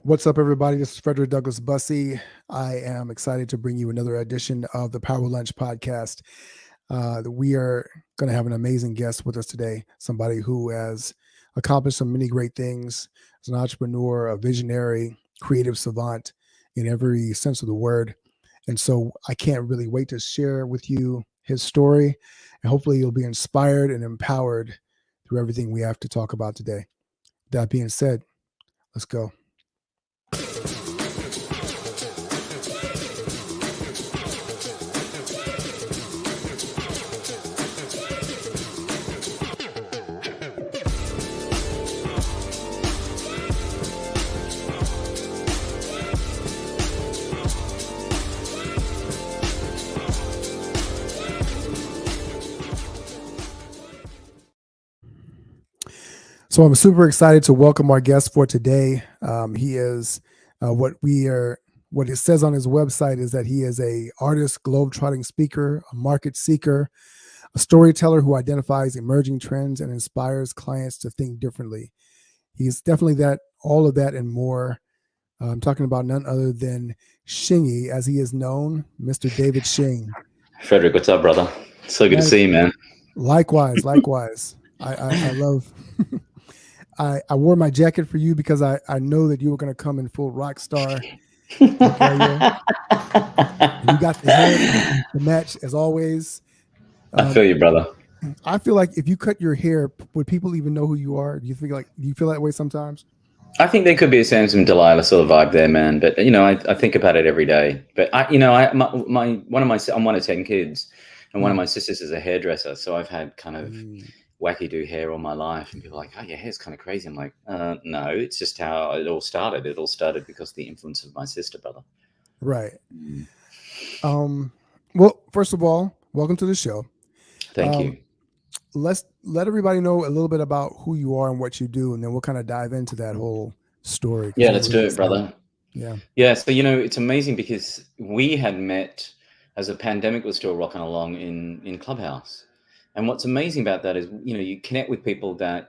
What's up, everybody? This is Frederick Douglass Bussey. I am excited to bring you another edition of the Power Lunch Podcast. We are going to have an amazing guest with us today, somebody who has accomplished some many great things as an entrepreneur, a visionary, creative savant in every sense of the word. And so I can't really wait to share with you his story, and hopefully you'll be inspired and empowered through everything we have to talk about today. That being said, let's go. So I'm super excited to welcome our guest for today. He is what it says on his website is that he is a artist, globetrotting speaker, a market seeker, a storyteller who identifies emerging trends and inspires clients to think differently. He's definitely all of that and more. I'm talking about none other than Shingy, as he is known, Mr. David Shing. Frederick, what's up, brother? So good to see you, man. Likewise. I love. I wore my jacket for you because I know that you were going to come in full rock star. You got the hair to match as always. I feel you, brother. I feel like if you cut your hair, would people even know who you are? Do you feel that way sometimes? I think there could be a Samson Delilah sort of vibe there, man. But I think about it every day. But I'm one of 10 kids, and one of my sisters is a hairdresser, so I've had kind of wacky do hair all my life, and people are like, oh, your hair's kind of crazy. I'm like, no, it's just how it all started. It all started because of the influence of my sister, brother. Right. Well, first of all, welcome to the show. Thank you. Let's let everybody know a little bit about who you are and what you do, and then we'll kind of dive into that whole story. Yeah, let's do it, brother. Yeah. So it's amazing because we had met as the pandemic was still rocking along in Clubhouse. And what's amazing about that is, you connect with people that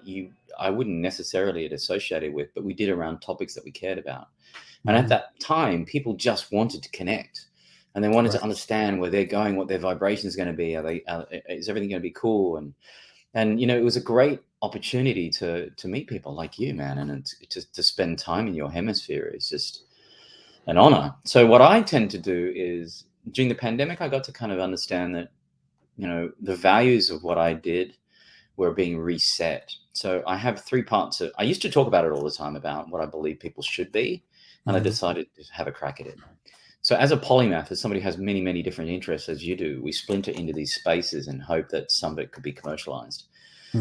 I wouldn't necessarily have associated with, but we did around topics that we cared about. And at that time, people just wanted to connect, and they wanted to understand where they're going, what their vibration is going to be. Is everything going to be cool? And it was a great opportunity to meet people like you, man, and to spend time in your hemisphere is just an honor. So what I tend to do is during the pandemic, I got to kind of understand that the values of what I did were being reset. So I have 3 parts I used to talk about it all the time about what I believe people should be, and I decided to have a crack at it. So as a polymath, as somebody who has many, many different interests as you do, we splinter into these spaces and hope that some of it could be commercialized.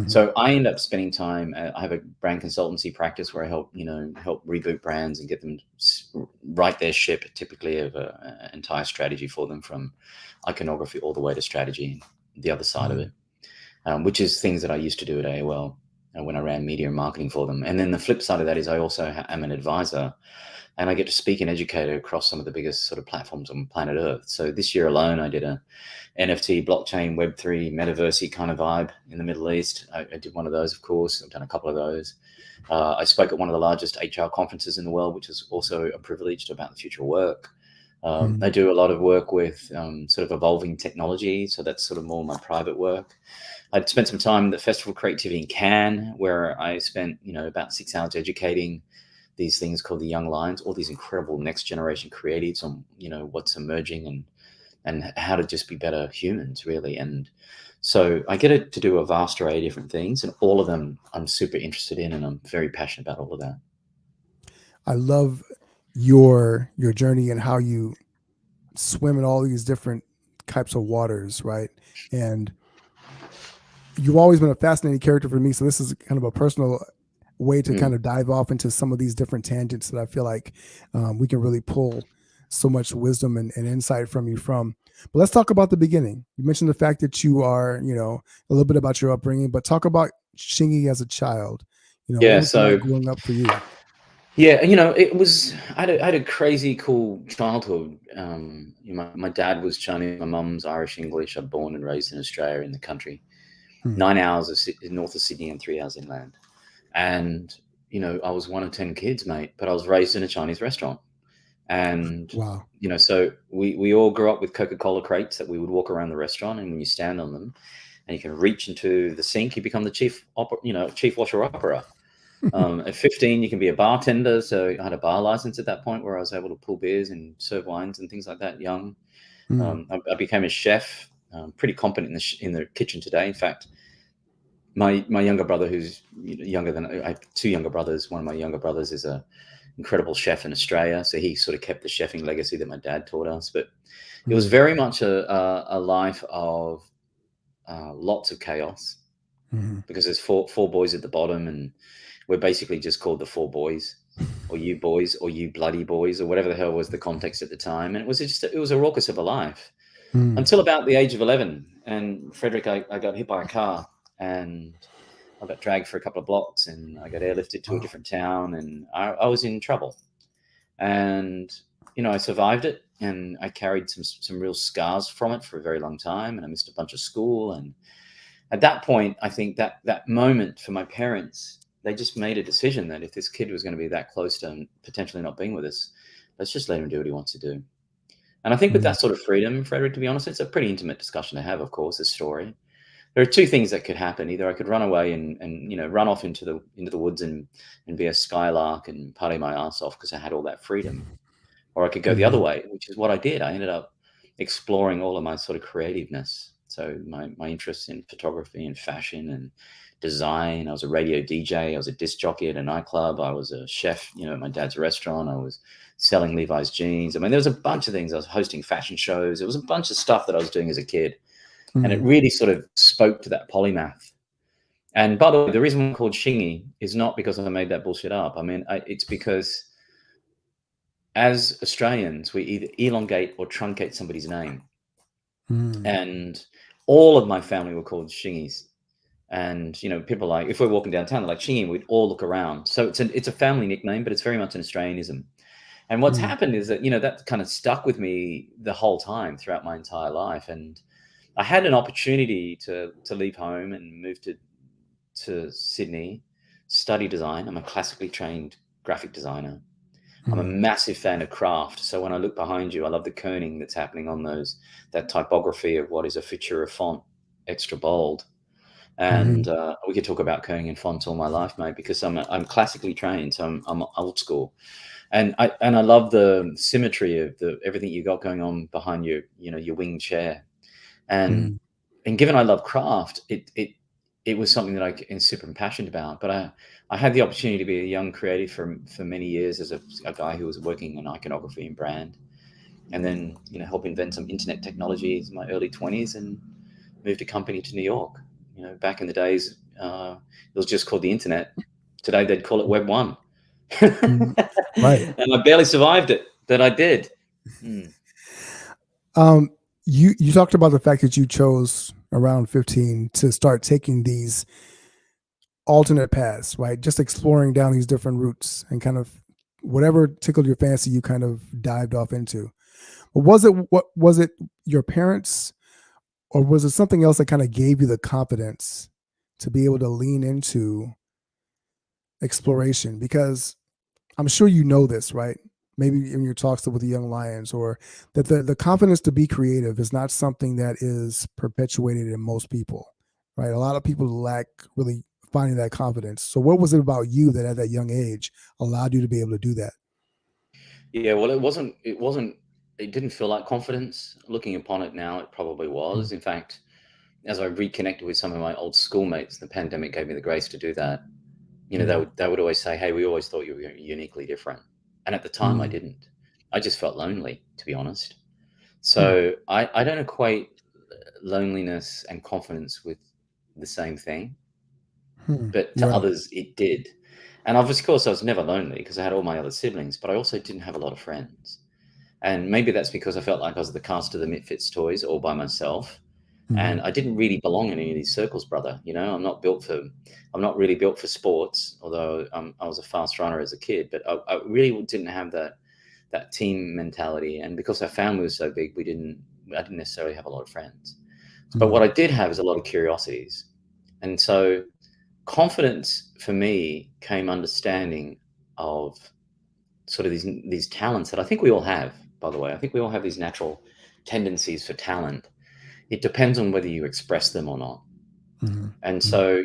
So I end up spending time. I have a brand consultancy practice where I help reboot brands and get them right their ship, typically of an entire strategy for them, from iconography all the way to strategy and the other side of it, which is things that I used to do at AOL when I ran media and marketing for them. And then the flip side of that is I also am an advisor, and I get to speak and educate across some of the biggest sort of platforms on planet Earth. So this year alone, I did a NFT, blockchain, Web3, metaversey kind of vibe in the Middle East. I did one of those, of course. I've done a couple of those. I spoke at one of the largest HR conferences in the world, which is also a privilege about the future of work. I do a lot of work with sort of evolving technology. So that's sort of more my private work. I'd spent some time at the Festival of Creativity in Cannes, where I spent, about 6 hours educating these things called the Young Lions, all these incredible next generation creatives on, what's emerging and how to just be better humans, really. And so I get to do a vast array of different things, and all of them I'm super interested in, and I'm very passionate about all of that. I love your journey and how you swim in all these different types of waters, right? And you've always been a fascinating character for me. So this is kind of a personal way to kind of dive off into some of these different tangents that I feel like we can really pull so much wisdom and insight from you from. But let's talk about the beginning. You mentioned the fact that you are, a little bit about your upbringing, but talk about Shingy as a child. What was it like growing up for you? Yeah, it was. I had a crazy cool childhood. My dad was Chinese, my mum's Irish English. I'm born and raised in Australia, in the country. 9 hours north of Sydney and 3 hours inland. And I was one of 10 kids, mate, but I was raised in a Chinese restaurant. And, Wow. so we all grew up with Coca-Cola crates that we would walk around the restaurant, and when you stand on them and you can reach into the sink, you become the chief washer opera. At 15, you can be a bartender. So I had a bar license at that point where I was able to pull beers and serve wines and things like that young. Mm, I became a chef, pretty competent in the kitchen today. In fact, my younger brother, who's younger than I have two younger brothers. One of my younger brothers is a incredible chef in Australia, so he sort of kept the chefing legacy that my dad taught us. But it was mm, very much a life of lots of chaos, mm, because there's four boys at the bottom, and we're basically just called the four boys, or you boys, or you bloody boys, or whatever the hell was the context at the time. And it was a raucous of a life mm. until about the age of 11. And Frederick, I got hit by a car, and I got dragged for a couple of blocks, and I got airlifted to a Wow. different town, and I was in trouble. And I survived it, and I carried some real scars from it for a very long time, and I missed a bunch of school. And at that point, I think that moment for my parents, they just made a decision that if this kid was going to be that close to potentially not being with us, let's just let him do what he wants to do. And I think with Mm, that sort of freedom, Frederick, to be honest, it's a pretty intimate discussion to have, of course, this story. There are two things that could happen. Either I could run away and run off into the woods and be a skylark and party my ass off because I had all that freedom, or I could go the other mhm, way, which is what I did. I ended up exploring all of my sort of creativeness. So my interests in photography and fashion and design. I was a radio DJ. I was a disc jockey at a nightclub. I was a chef, at my dad's restaurant. I was selling Levi's jeans. I mean, there was a bunch of things. I was hosting fashion shows. There was a bunch of stuff that I was doing as a kid. And it mm, really sort of spoke to that polymath. And by the way, the reason I'm called Shingy is not because I made that bullshit up. I mean, it's because as Australians, we either elongate or truncate somebody's name. mm, And all of my family were called Shingis. And people like, if we're walking downtown, they're like Shingy, we'd all look around. So it's a family nickname, but it's very much an Australianism. And what's mm, happened is that that kind of stuck with me the whole time throughout my entire life. And I had an opportunity to leave home and move to Sydney, study design. I'm a classically trained graphic designer. I'm a mm, massive fan of craft. So when I look behind you, I love the kerning that's happening on that typography of what is a Futura font, extra bold. And mhm, we could talk about kerning and fonts all my life, mate, because I'm classically trained, so I'm old school. And I love the symmetry of the everything you got going on behind your winged chair. And mm, and given I love craft, it was something that am super passionate about. But I had the opportunity to be a young creative for many years as a guy who was working in iconography and brand, and then help invent some internet technologies in my early 20s, and moved a company to New York. Back in the days, it was just called the internet. Today they'd call it Web One, mm. Right. and I barely survived it, but I did. Mm. Um, you talked about the fact that you chose around 15 to start taking these alternate paths, right? Just exploring down these different routes and kind of whatever tickled your fancy, you kind of dived off into. But was it your parents, or was it something else that kind of gave you the confidence to be able to lean into exploration? Because I'm sure you know this, right? Maybe in your talks with the young lions, or that the confidence to be creative is not something that is perpetuated in most people, right? A lot of people lack really finding that confidence. So what was it about you that at that young age allowed you to be able to do that? Yeah, well, it wasn't. It didn't feel like confidence. Looking upon it now, it probably Mm, was. In fact, as I reconnected with some of my old schoolmates, the pandemic gave me the grace to do that. They mm, would always say, "Hey, we always thought you were uniquely different," and at the time, I mm, didn't. I just felt lonely, to be honest. mm, So I don't equate loneliness and confidence with the same thing, but You're to right. others, it did. And of course, I was never lonely because I had all my other siblings, but I also didn't have a lot of friends. And maybe that's because I felt like I was the cast of the Misfits toys all by myself. And Mm, I didn't really belong in any of these circles, brother. I'm not really built for sports, although I was a fast runner as a kid, but I really didn't have that team mentality. And because our family was so big, I didn't necessarily have a lot of friends. But what mm, I did have is a lot of curiosities. And so confidence for me came understanding of sort of these talents that I think we all have. By the way, I think we all have these natural tendencies for talent. It depends on whether you express them or not. Mm-hmm. And Mm-hmm. so,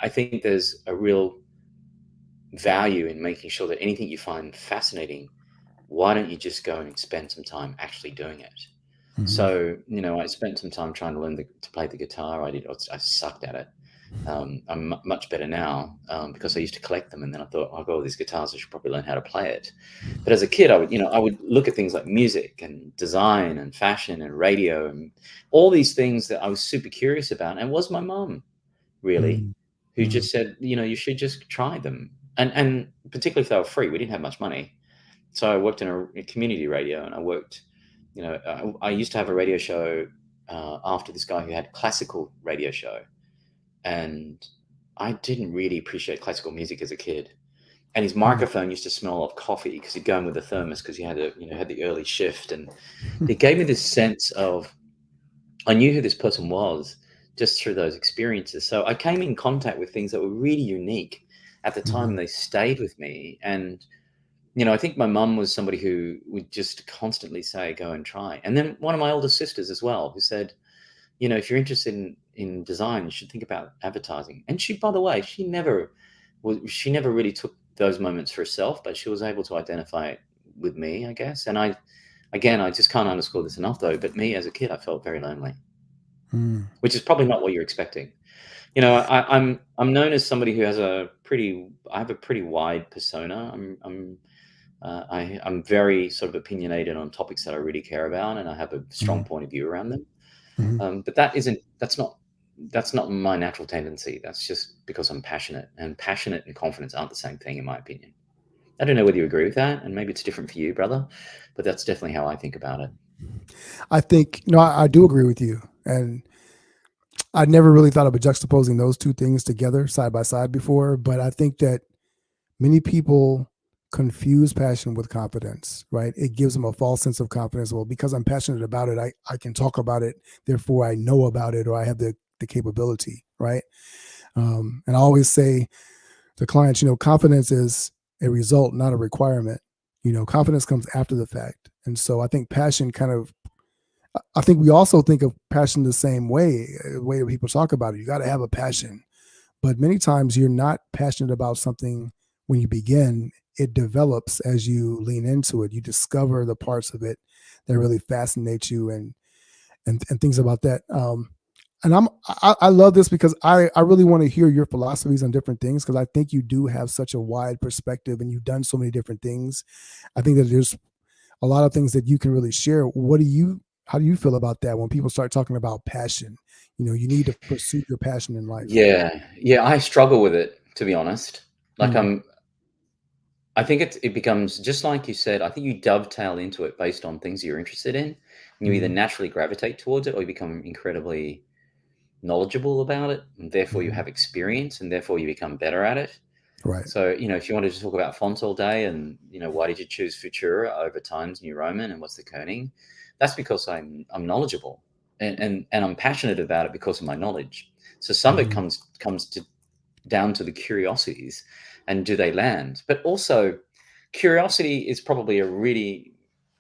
I think there's a real value in making sure that anything you find fascinating, why don't you just go and spend some time actually doing it? Mm-hmm. So, I spent some time trying to learn to play the guitar. I sucked at it. I'm much better now, because I used to collect them, and then I thought, I've got all these guitars, I should probably learn how to play it. But as a kid, I would look at things like music and design and fashion and radio and all these things that I was super curious about. And it was my mom, really, who Mm-hmm. just said, you should just try them. And particularly if they were free, we didn't have much money. So I worked in a community radio, and I used to have a radio show after this guy who had a classical radio show, and I didn't really appreciate classical music as a kid. And his microphone used to smell of coffee because he'd go in with a thermos because he had the early shift, and it gave me this sense of I knew who this person was just through those experiences. So I came in contact with things that were really unique at the time. Mm-hmm. They stayed with me, and I think my mum was somebody who would just constantly say, "Go and try." And then one of my older sisters as well, who said, if you're interested in design, you should think about advertising. And she, by the way, she never really took those moments for herself, but she was able to identify it with me, I guess. And I just can't underscore this enough, though. But me as a kid, I felt very lonely, Mm-hmm. which is probably not what you're expecting. I'm known as somebody who has I have a pretty wide persona. I'm very sort of opinionated on topics that I really care about, and I have a strong point of view around them. Mm-hmm. But that's not my natural tendency. That's just because I'm passionate, and passionate and confidence aren't the same thing, in my opinion. I don't know whether you agree with that, and maybe it's different for you, brother, but that's definitely how I think about it. I think, I do agree with you. And I never really thought about juxtaposing those two things together side by side before, but I think that many people confuse passion with confidence, right? It gives them a false sense of confidence. Well, because I'm passionate about it, I can talk about it, therefore I know about it, or I have the capability, right? And I always say to clients, confidence is a result, not a requirement. Confidence comes after the fact. And so I think passion I think we also think of passion the same way, the way that people talk about it. You got to have a passion. But many times you're not passionate about something when you begin. It develops as you lean into it. You discover the parts of it that really fascinate you, and things about that. And I love this because I really want to hear your philosophies on different things, because I think you do have such a wide perspective and you've done so many different things. I think that there's a lot of things that you can really share. How do you feel about that when people start talking about passion? You need to pursue your passion in life. Yeah, yeah, I struggle with it, to be honest. Like Mm, I think it becomes just like you said. I think you dovetail into it based on things you're interested in, and you either mm, naturally gravitate towards it, or you become incredibly knowledgeable about it, and therefore you mm. have experience, and therefore you become better at it. Right. So, if you wanted to talk about fonts all day and, why did you choose Futura over Times New Roman and what's the kerning? That's because I'm knowledgeable, and I'm passionate about it because of my knowledge. So some of it Hmm. comes down to the curiosities, and do they land? But also, curiosity is probably a really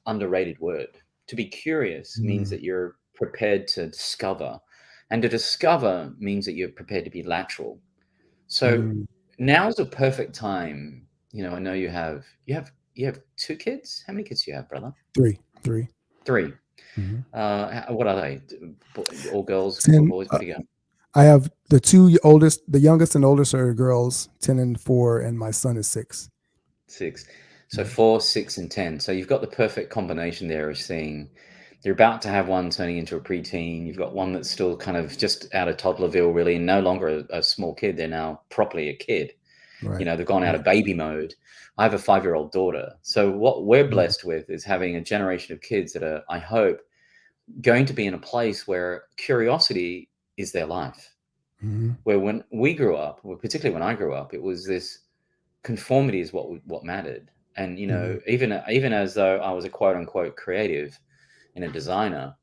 underrated word. To be curious means Mm, that you're prepared to discover, and to discover means that you're prepared to be lateral. So mm. now's the perfect time. I know you have two kids. How many kids do you have, brother? Three, three. Three. Hmm. What are they? All girls, couple of Ten. boys. What do you got? I have the two oldest, the youngest and oldest are girls, 10 and 4, and my son is 6. Six. So Mm, 4, 6, and 10. So you've got the perfect combination there of seeing you're about to have one turning into a preteen. You've got one that's still kind of just out of toddlerville, really, and no longer a small kid. They're now properly a kid. right. They've gone out Right. of baby mode. I have a 5-year-old daughter. So what we're Mm, blessed with is having a generation of kids that are, I hope, going to be in a place where curiosity is their life. mhm, Where when we grew up, well, particularly when I grew up, it was this conformity is what mattered. And mhm, even as though I was a quote unquote creative and a designer,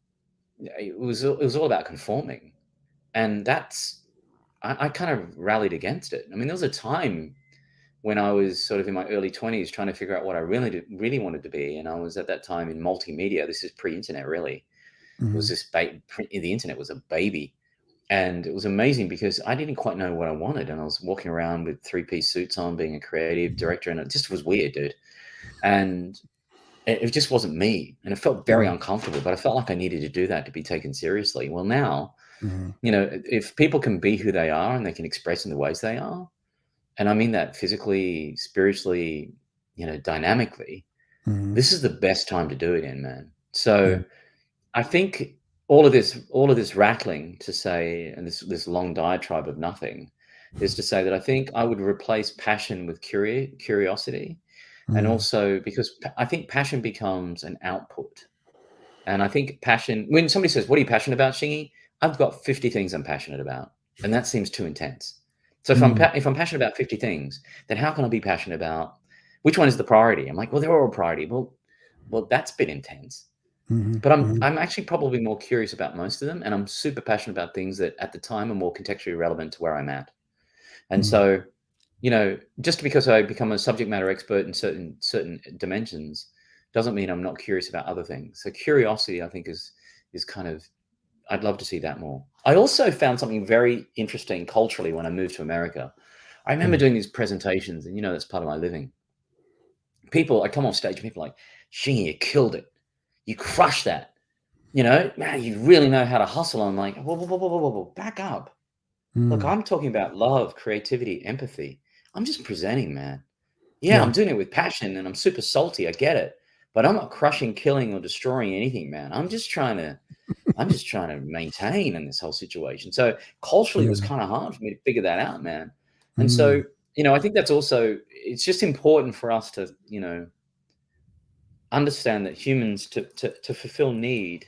it was all about conforming, and that's I kind of rallied against it. I mean, there was a time when I was sort of in my early 20s trying to figure out what I really wanted to be. And I was at that time in multimedia. This is pre-internet, really. It was Mm-hmm. just the internet was a baby. And it was amazing because I didn't quite know what I wanted. And I was walking around with three-piece suits on, being a creative director. And it just was weird, dude. And it just wasn't me. And it felt very uncomfortable, but I felt like I needed to do that to be taken seriously. Well, now, Mm-hmm. if people can be who they are and they can express in the ways they are, and I mean that physically, spiritually, dynamically, Mm-hmm. this is the best time to do it in, man. Yeah. So I think all of this rattling to say, and this long diatribe of nothing, is to say that I think I would replace passion with curiosity, and Mm-hmm. also because I think passion becomes an output. And I think passion, when somebody says, "What are you passionate about, Shingy?" I've got 50 things I'm passionate about, and that seems too intense. So if I'm passionate about 50 things, then how can I be passionate about which one is the priority? I'm like, well, they're all a priority. Well, that's a bit intense. Mm-hmm. But I'm Mm-hmm. I'm actually probably more curious about most of them, and I'm super passionate about things that at the time are more contextually relevant to where I'm at. And Mm-hmm. so, just because I become a subject matter expert in certain dimensions doesn't mean I'm not curious about other things. So curiosity, I think, is kind of, I'd love to see that more. I also found something very interesting culturally when I moved to America. I remember doing these presentations, and that's part of my living. I come on stage, and people are like, "Shingy, you killed it. You crushed that. Man, you really know how to hustle." I'm like, whoa, whoa, whoa, whoa, whoa, whoa, back up. Look, Mm-hmm. I'm talking about love, creativity, empathy. I'm just presenting, man. Yeah, Yeah. I'm doing it with passion and I'm super salty. I get it. But I'm not crushing, killing, or destroying anything, man. I'm just trying to maintain in this whole situation. So culturally it was Yeah. kind of hard for me to figure that out, man. And Mm-hmm. so, I think that's also, it's just important for us to, understand that humans to fulfill need,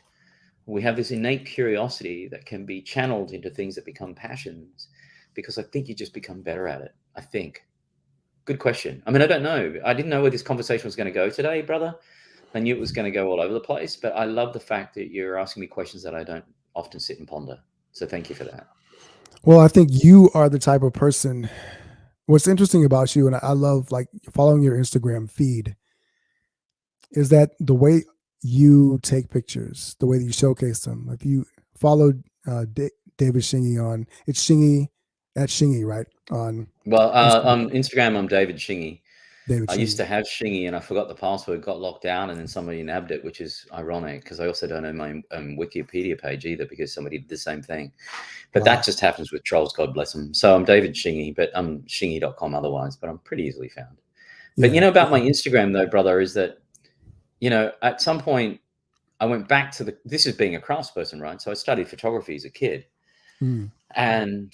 we have this innate curiosity that can be channeled into things that become passions, because I think you just become better at it. I think. Good question. I mean, I don't know. I didn't know where this conversation was going to go today, brother. I knew it was going to go all over the place, but I love the fact that you're asking me questions that I don't often sit and ponder. So thank you for that. Well, I think you are the type of person. What's interesting about you, and I love like following your Instagram feed, is that the way you take pictures, the way that you showcase them. If you followed David Shingy on, it's Shingy at Shingy, right? On Well, Instagram, on Instagram, I'm David Shingy. David I used Shingy. to have Shingy and I forgot the password, got locked down, and then somebody nabbed it, which is ironic because I also don't know my Wikipedia page either because somebody did the same thing. But that Wow. just happens with trolls, God bless them. So I'm David Shingy, but I'm shingy.com otherwise, but I'm pretty easily found. But Yeah. about my Instagram though, brother, is that, at some point I went back to this is being a craftsperson, right? So I studied photography as a kid, Mm, and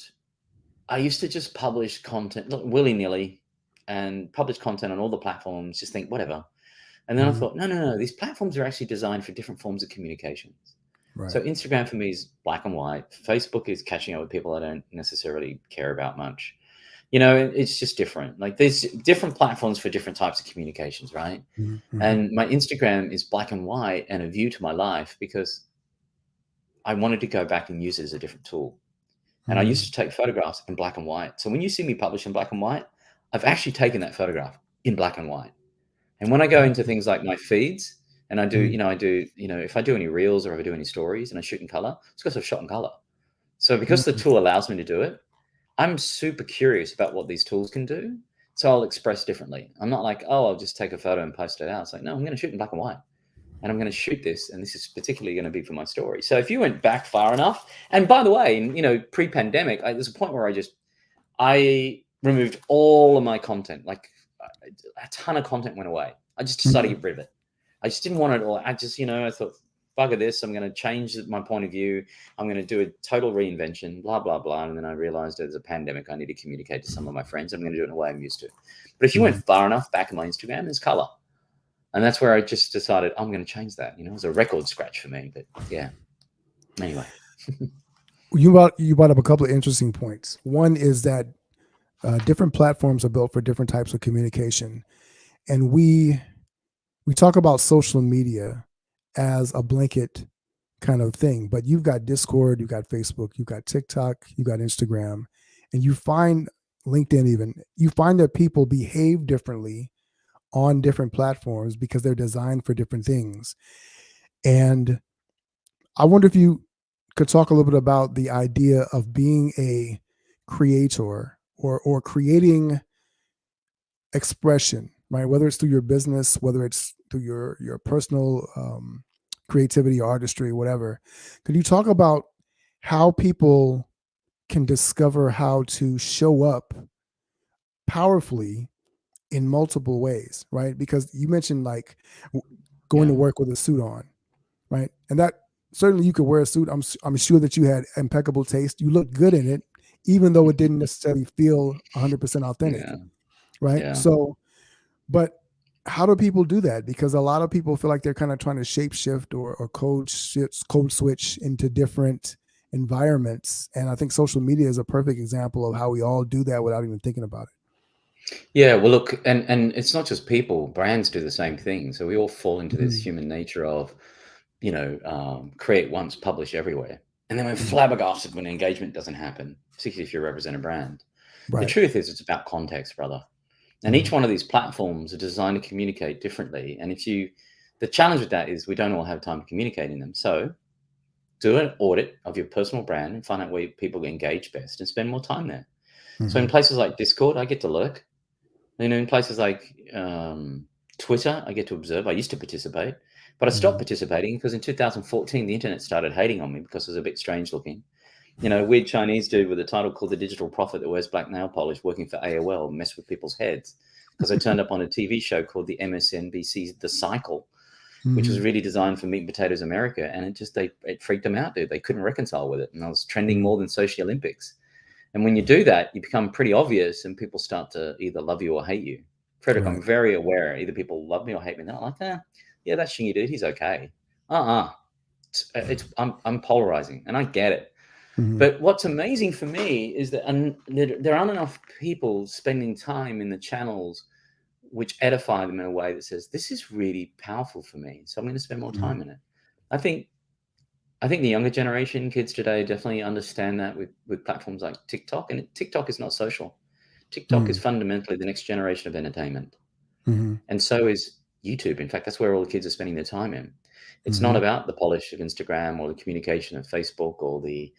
I used to just publish content willy nilly and publish content on all the platforms, just think whatever. And then I mm, thought, no, no, no, these platforms are actually designed for different forms of communications. right. So Instagram for me is black and white. Facebook is catching up with people I don't necessarily care about much. It's just different. Like there's different platforms for different types of communications, right? Mm, mm, And my Instagram is black and white and a view to my life because I wanted to go back and use it as a different tool. And I used mm, to take photographs in black and white. So when you see me publish in black and white, I've actually taken that photograph in black and white. And when I go into things like my feeds, and mm, if I do any reels or if I do any stories and I shoot in color, it's because I've shot in color. So because the mm, tool allows me to do it, I'm super curious about what these tools can do. So I'll express differently. I'm not like, oh, I'll just take a photo and post it out. It's like, no, I'm going to shoot in black and white. And I'm going to shoot this, and this is particularly going to be for my story. So if you went back far enough, and by the way, pre-pandemic, there's a point where I removed all of my content, like a ton of content went away. I just decided to mm, get rid of it. I just didn't want it all. I thought, bugger this. I'm going to change my point of view. I'm going to do a total reinvention, blah, blah, blah. And then I realized there's a pandemic. I need to communicate to some of my friends. I'm going to do it in a way I'm used to. But if you went mm. far enough back in my Instagram, there's color. And that's where I just decided I'm going to change that. It was a record scratch for me. But yeah, anyway. You brought up a couple of interesting points. One is that different platforms are built for different types of communication, and we talk about social media as a blanket kind of thing, but you've got Discord, you've got Facebook, you've got TikTok, you've got Instagram. and you find LinkedIn, even you find that people behave differently on different platforms because they're designed for different things. And I wonder if you could talk a little bit about the idea of being a creator, or creating expression, right? Whether it's through your business, whether it's through your personal creativity, artistry, whatever. Could you talk about how people can discover how to show up powerfully in multiple ways, right? Because you mentioned like going to Yeah. work with a suit on, right? And that certainly you could wear a suit. I'm sure that you had impeccable taste. You looked good in it, even though it didn't necessarily feel 100% authentic, Yeah. right? Yeah. So, but how do people do that? Because a lot of people feel like they're kind of trying to shape shift, or code switch into different environments. And I think social media is a perfect example of how we all do that without even thinking about Yeah, well, look, and it's not just people, brands do the same thing. So we all fall into it. this Mhm. human nature of, create once, publish everywhere. And then we're Mhm. flabbergasted when engagement doesn't happen, particularly if you represent a brand. The Right. truth is, it's about context, brother. And each Mhm. one of these platforms are designed to communicate differently. And the challenge with that is we don't all have time to communicate in them. So do an audit of your personal brand and find out where people engage best and spend more time there. So in Mhm. places like Discord, I get to lurk. In places like Twitter, I get to observe. I used to participate, but I stopped Mhm. participating because in 2014, the internet started hating on me because I was a bit strange looking. A weird Chinese dude with a title called the Digital Prophet that wears black nail polish working for AOL messed with people's heads because I turned up on a TV show called the MSNBC's The Cycle, which was Mhm. really designed for meat and potatoes America. And it freaked them out, dude. They couldn't reconcile with it. And I was trending Mhm. more than Sochi Olympics. And when you do that, you become pretty obvious and people start to either love you or hate you. Frederick, I'm Right. very aware either people love me or hate me. They're not like, yeah, that Shingy dude, he's okay. Uh-uh. I'm polarizing and I get it. Mhm. But what's amazing for me is that there aren't enough people spending time in the channels which edify them in a way that says, this is really powerful for me. So I'm going to spend more Mhm. time in it. I think I think the younger generation, kids today, definitely understand that with platforms like TikTok. And TikTok is not social. TikTok is Mhm. fundamentally the next generation of entertainment, Mhm. and so is YouTube. In fact, that's where all the kids are spending their time in. It's not Mhm. about the polish of Instagram or the communication of Facebook or the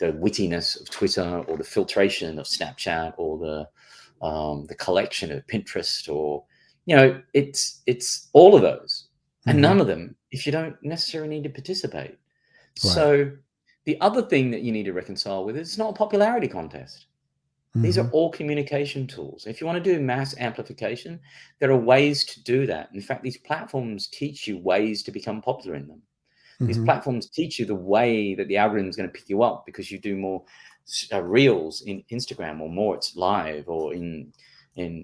wittiness of Twitter or the filtration of Snapchat or the collection of Pinterest or it's all of those and Mhm. none of them if you don't necessarily need to participate. Right. So the other thing that you need to reconcile with is it's not a popularity contest. These are Mhm. all communication tools. If you want to do mass amplification, there are ways to do that. In fact, these platforms teach you ways to become popular in them. These Mhm. platforms teach you the way that the algorithm is going to pick you up because you do more reels in Instagram or more it's live or in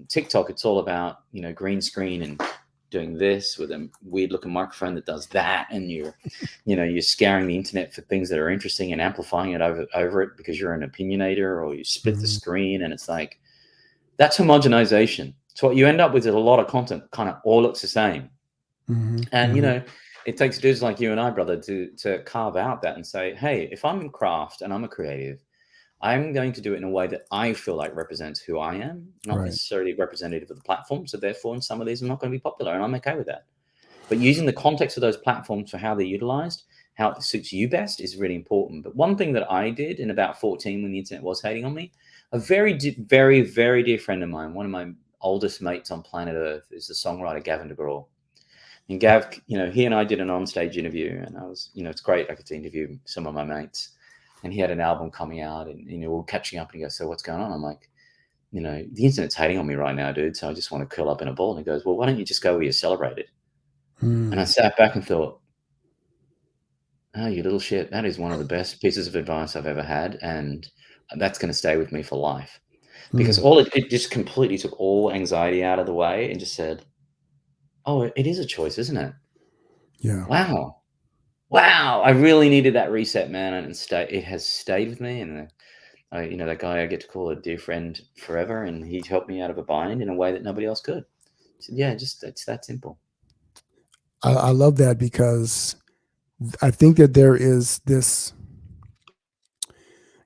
TikTok it's all about green screen and doing this with a weird looking microphone that does that and you're scouring the internet for things that are interesting and amplifying it over it because you're an opinionator or you split the Mhm. screen and it's like that's homogenization. So what you end up with is a lot of content kind of all looks the same Mhm. and Mhm. it takes dudes like you and I, brother, to carve out that and say, hey, if I'm in craft and I'm a creative, I'm going to do it in a way that I feel like represents who I am, not Right. necessarily representative of the platform. So therefore, in some of these, I'm not going to be popular, and I'm okay with that. But using the context of those platforms for how they're utilized, how it suits you best, is really important. But one thing that I did in about 14, when the internet was hating on me, a very, very dear friend of mine, one of my oldest mates on planet Earth, is the songwriter Gavin DeGraw. And Gav, he and I did an onstage interview, and I was, it's great. I get to interview some of my mates, and he had an album coming out, and we're catching up, and he goes, "So what's going on?" I'm like, the internet's hating on me right now, dude. So I just want to curl up in a ball. And he goes, "Well, why don't you just go where you're celebrated?" And I Mm. sat back and thought, "Oh, you little shit! That is one of the best pieces of advice I've ever had, and that's going to stay with me for life." Because Mm. it just completely took all anxiety out of the way and just said, "Oh, it is a choice, isn't it? Yeah. Wow." Wow, I really needed that reset, man, and it has stayed with me, and, that guy I get to call a dear friend forever, and he helped me out of a bind in a way that nobody else could. So, yeah, just it's that simple. I love that because I think that there is this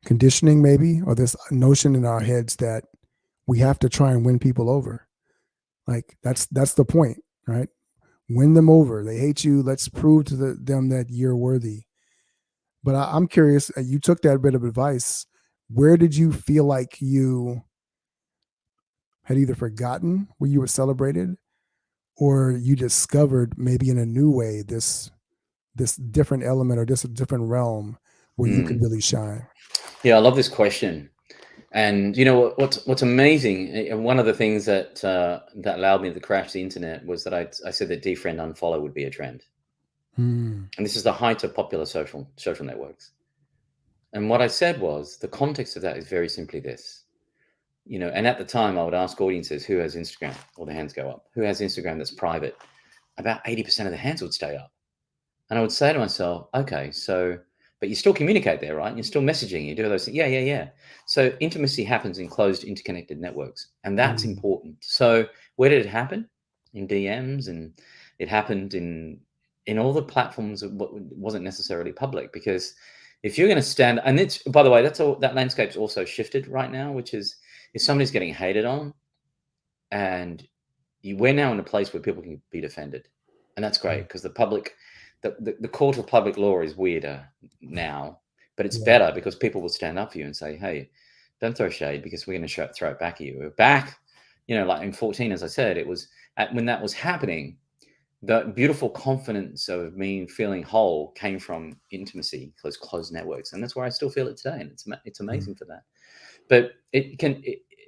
conditioning maybe, or this notion in our heads that we have to try and win people over. Like that's the point, right? Win them over. They hate you. Let's prove to them that you're worthy. But I'm curious. You took that bit of advice. Where did you feel like you had either forgotten where you were celebrated, or you discovered maybe in a new way this different element or this different realm where you could Mm. really shine? Yeah, I love this question. And you know what's amazing, and one of the things that allowed me to crash the internet was that I said that defriend unfollow would be a trend, Mm, and this is the height of popular social networks. And what I said was the context of that is very simply this, and at the time I would ask audiences who has Instagram, or the hands go up, who has Instagram that's private. About 80% of the hands would stay up. And I would say to myself, okay, so, but you still communicate there, right? You're still messaging, you do those things. Yeah, yeah, yeah. So intimacy happens in closed, interconnected networks, and that's mm, important. So where did it happen? In DMs, and it happened in all the platforms that wasn't necessarily public. Because if you're going to stand, and it's, by the way, that's all, that landscape's also shifted right now, which is if somebody's getting hated on, and we're now in a place where people can be defended, and that's great mm. because the public, the court of public law is weirder now, but it's Yeah. better because people will stand up for you and say, "Hey, don't throw shade because we're going to throw it back at you." We're back, like in 14, as I said, it was when that was happening. The beautiful confidence of me feeling whole came from intimacy, those closed networks, and that's where I still feel it today, and it's Mm, amazing for that. But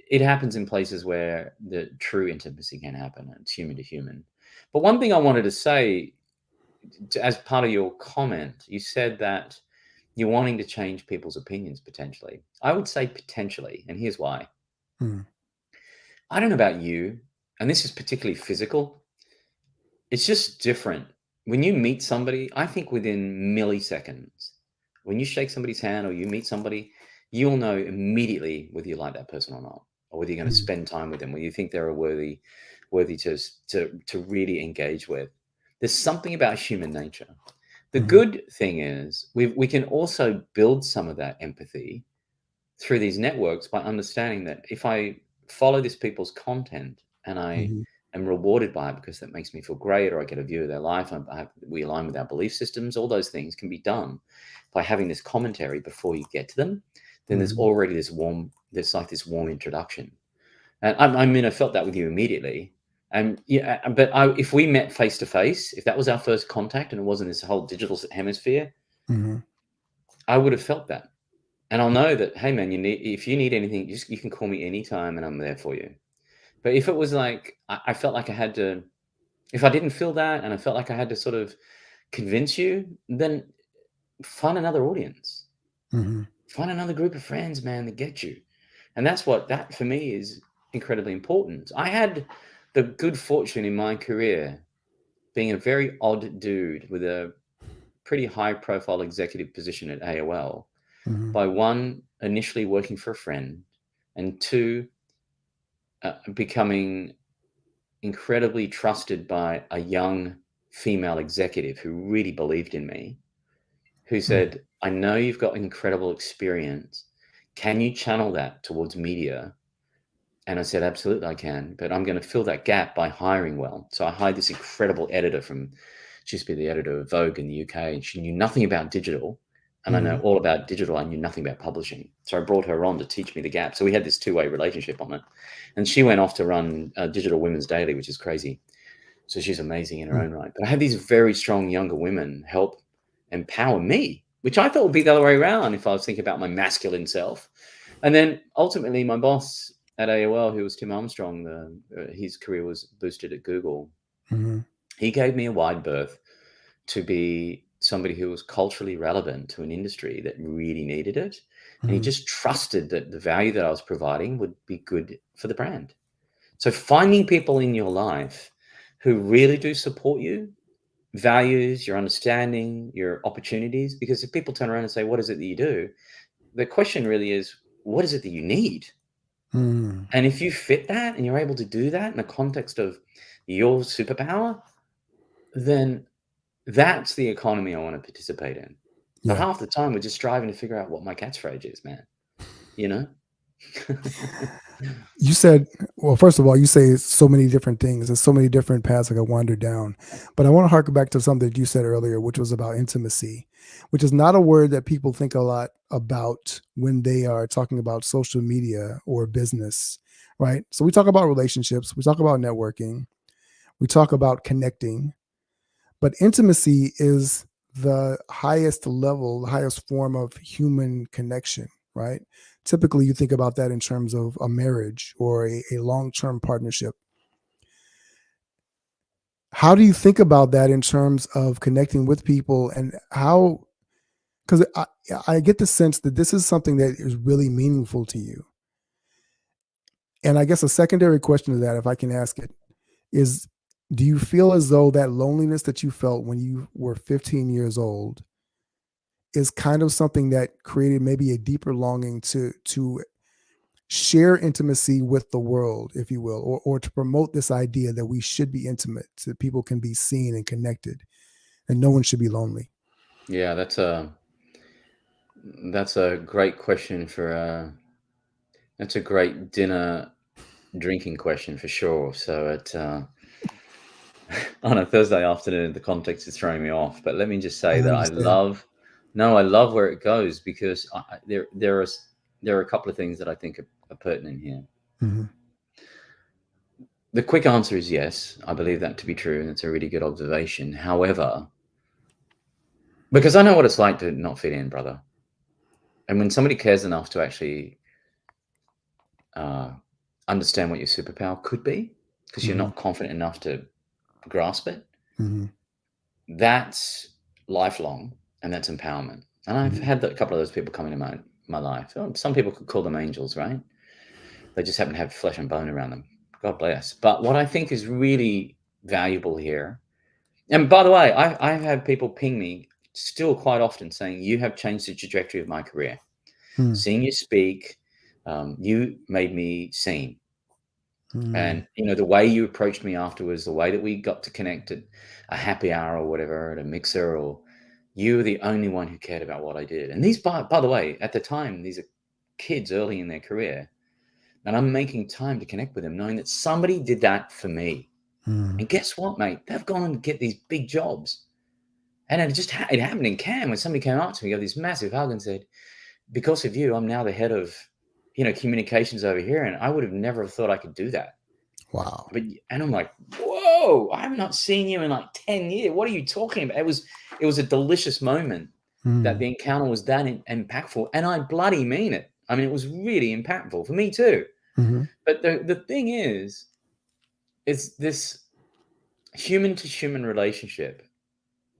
it happens in places where the true intimacy can happen. It's human to human. But one thing I wanted to say, as part of your comment, you said that you're wanting to change people's opinions potentially. I would say potentially, and here's why. mm, I don't know about you, and this is particularly physical. It's just different. When you meet somebody, I think within milliseconds, when you shake somebody's hand or you meet somebody, you'll know immediately whether you like that person or not, or whether you're going to mm, spend time with them, whether you think they're a worthy to really engage with. There's something about human nature. The mhm, good thing is we can also build some of that empathy through these networks by understanding that if I follow this people's content and I mhm, am rewarded by it because that makes me feel great, or I get a view of their life, we align with our belief systems, all those things can be done by having this commentary before you get to them. Then there's mhm, already there's like this warm introduction. And I mean, I felt that with you immediately. And yeah, but if we met face to face, if that was our first contact and it wasn't this whole digital hemisphere, mhm, I would have felt that. And I'll know that, hey man, if you need anything, just you can call me anytime and I'm there for you. But if it was like I felt like I had to, if I didn't feel that and I felt like I had to sort of convince you, then find another audience. mhm, Find another group of friends, man, that get you. And that for me is incredibly important. I had the good fortune in my career being a very odd dude with a pretty high profile executive position at AOL mhm, by one, initially working for a friend, and two, becoming incredibly trusted by a young female executive who really believed in me, who mm, said, I know you've got incredible experience. Can you channel that towards media? And I said, absolutely, I can. But I'm going to fill that gap by hiring well. So I hired this incredible editor she used to be the editor of Vogue in the UK, and she knew nothing about digital. And I know mhm, all about digital. I knew nothing about publishing. So I brought her on to teach me the gap. So we had this two-way relationship on it. And she went off to run Digital Women's Daily, which is crazy. So she's amazing in her mm, own right. But I had these very strong younger women help empower me, which I thought would be the other way around if I was thinking about my masculine self. And then ultimately, my boss at AOL, who was Tim Armstrong, his career was boosted at Google. mhm, He gave me a wide berth to be somebody who was culturally relevant to an industry that really needed it. And he mhm, just trusted that the value that I was providing would be good for the brand. So finding people in your life who really do support you, values, your understanding, your opportunities, because if people turn around and say, what is it that you do? The question really is, what is it that you need? mm. And if you fit that and you're able to do that in the context of your superpower, then that's the economy I want to participate in. But Yeah. half the time we're just striving to figure out what my catchphrase is, man. You know? You said, well, first of all, you say so many different things. There's so many different paths I could wander down. But I want to harken back to something that you said earlier, which was about intimacy, which is not a word that people think a lot about when they are talking about social media or business, right? So we talk about relationships, we talk about networking, we talk about connecting, but intimacy is the highest level, the highest form of human connection, right? Typically, you think about that in terms of a marriage or a long term partnership. How do you think about that in terms of connecting with people, and how? Because I get the sense that this is something that is really meaningful to you. And I guess a secondary question to that, if I can ask it, is do you feel as though that loneliness that you felt when you were 15 years old is kind of something that created maybe a deeper longing to share intimacy with the world, if you will, or to promote this idea that we should be intimate, so that people can be seen and connected, and no one should be lonely? Yeah, that's a great question for that's a great dinner drinking question for sure. So on a Thursday afternoon, the context is throwing me off. But let me just I say that understand. no, I love where it goes because there are a couple of things that I think are pertinent here. Hmm. The quick answer is yes. I believe that to be true, and it's a really good observation. However, because I know what it's like to not fit in, brother, and when somebody cares enough to actually uh, understand what your superpower could be, because you're Hmm. not confident enough to grasp it, Hmm. that's lifelong, and that's empowerment. And I've Hmm. had a couple of those people come into my life. Some people could call them angels, right? They just happen to have flesh and bone around them. God bless. But what I think is really valuable here, and by the way, I've had people ping me still quite often saying, "You have changed the trajectory of my career. Hmm. Seeing you speak, you made me seen. Hmm. And the way you approached me afterwards, the way that we got to connect at a happy hour or whatever, at a mixer, or you were the only one who cared about what I did." And these, by the way, at the time, these are kids early in their career, and I'm making time to connect with them, knowing that somebody did that for me. Hmm. And guess what, mate? They've gone and get these big jobs. And it happened in Cannes when somebody came up to me, got this massive hug, and said, "Because of you, I'm now the head of communications over here, and I would have never thought I could do that." Wow. And I'm like, whoa, I have not seen you in like 10 years. What are you talking about? It was a delicious moment that Hmm. the encounter was that impactful. And I bloody mean it. I mean, it was really impactful for me too. Hmm. But the thing is this human to human relationship.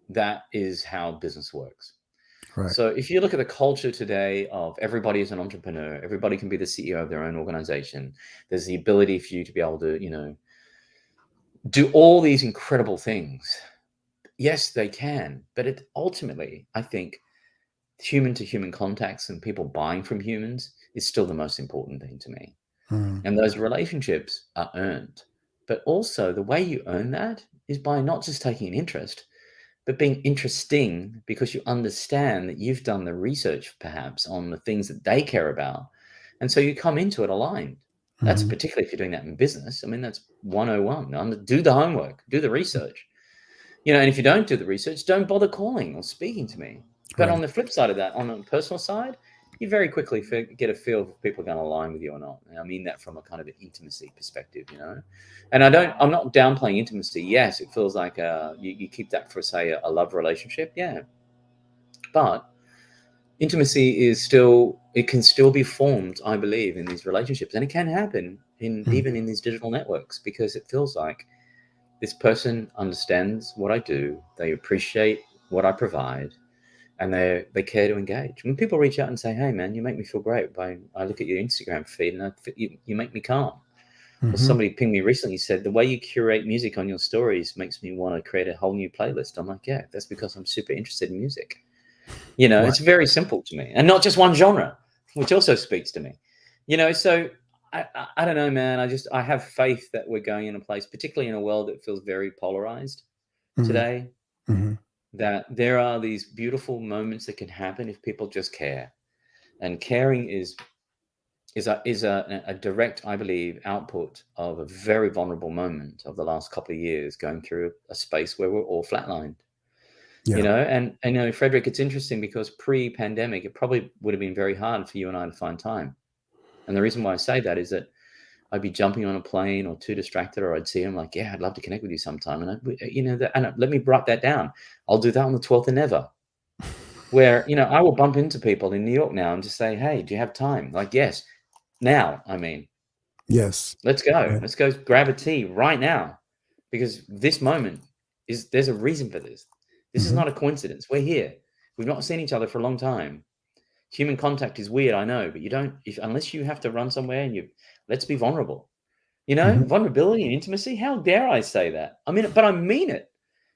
That is how business works. Right. So if you look at the culture today of everybody is an entrepreneur, everybody can be the CEO of their own organization. There's the ability for you to be able to, do all these incredible things. Yes, they can, but it ultimately, I think, human to human contacts and people buying from humans is still the most important thing to me. Hmm. And those relationships are earned. But also, the way you earn that is by not just taking an interest, but being interesting because you understand that you've done the research perhaps on the things that they care about. And so you come into it aligned. That's Hmm. particularly if you're doing that in business. I mean, that's 101. Do the homework, do the research. And if you don't do the research, don't bother calling or speaking to me. But Right. on the flip side of that, on a personal side, you very quickly get a feel if people are going to align with you or not. And I mean that from a kind of an intimacy perspective. And I'm not downplaying intimacy. Yes, it feels like you keep that for, say, a love relationship. Yeah. But intimacy it can still be formed, I believe, in these relationships. And it can happen Hmm. even in these digital networks because it feels like this person understands what I do, they appreciate what I provide, and they care to engage. When people reach out and say, "Hey, man, you make me feel great," I look at your Instagram feed and you make me calm. Or Hmm. somebody pinged me recently said, "The way you curate music on your stories makes me want to create a whole new playlist." I'm like, "Yeah, that's because I'm super interested in music." It's Right. very simple to me, and not just one genre, which also speaks to me. So I don't know, man. I have faith that we're going in a place, particularly in a world that feels very polarized Hmm. today, Hmm. that there are these beautiful moments that can happen if people just care. And caring is a direct, I believe, output of a very vulnerable moment of the last couple of years, going through a space where we're all flatlined. Yeah. And Frederick, it's interesting because pre-pandemic, it probably would have been very hard for you and I to find time. And the reason why I say that is that I'd be jumping on a plane or too distracted, or I'd see him like, yeah, I'd love to connect with you sometime. And let me write that down. I'll do that on the 12th of never, where, I will bump into people in New York now and just say, hey, do you have time? Like, yes, now. I mean, Yes. let's go. Right. Let's go grab a tea right now, because this moment there's a reason for this. This is Hmm. not a coincidence. We're here. We've not seen each other for a long time. Human contact is weird, I know, but you don't, unless you have to run somewhere and let's be vulnerable. Hmm. Vulnerability and intimacy. How dare I say that? I mean, but I mean it.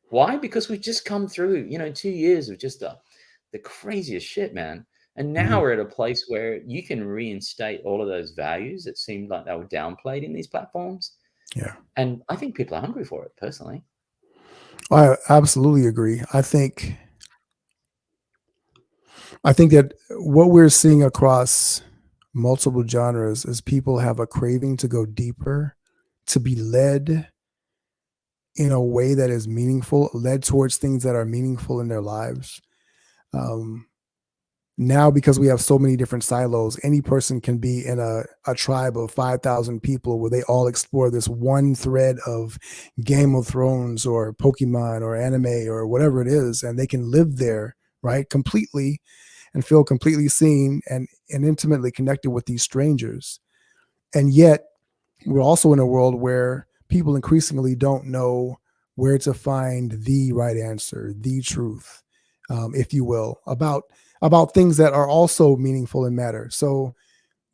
Why? Because we've just come through, 2 years of just the craziest shit, man. And now Hmm. we're at a place where you can reinstate all of those values that seemed like they were downplayed in these platforms. Yeah. And I think people are hungry for it, personally. I absolutely agree. I think that what we're seeing across multiple genres is people have a craving to go deeper, to be led in a way that is meaningful, led towards things that are meaningful in their lives. Um, Now, because we have so many different silos, any person can be in a tribe of 5,000 people where they all explore this one thread of Game of Thrones or Pokemon or anime or whatever it is, and they can live there, right, completely, and feel completely seen and intimately connected with these strangers. And yet, we're also in a world where people increasingly don't know where to find the right answer, the truth, if you will, about things that are also meaningful and matter. So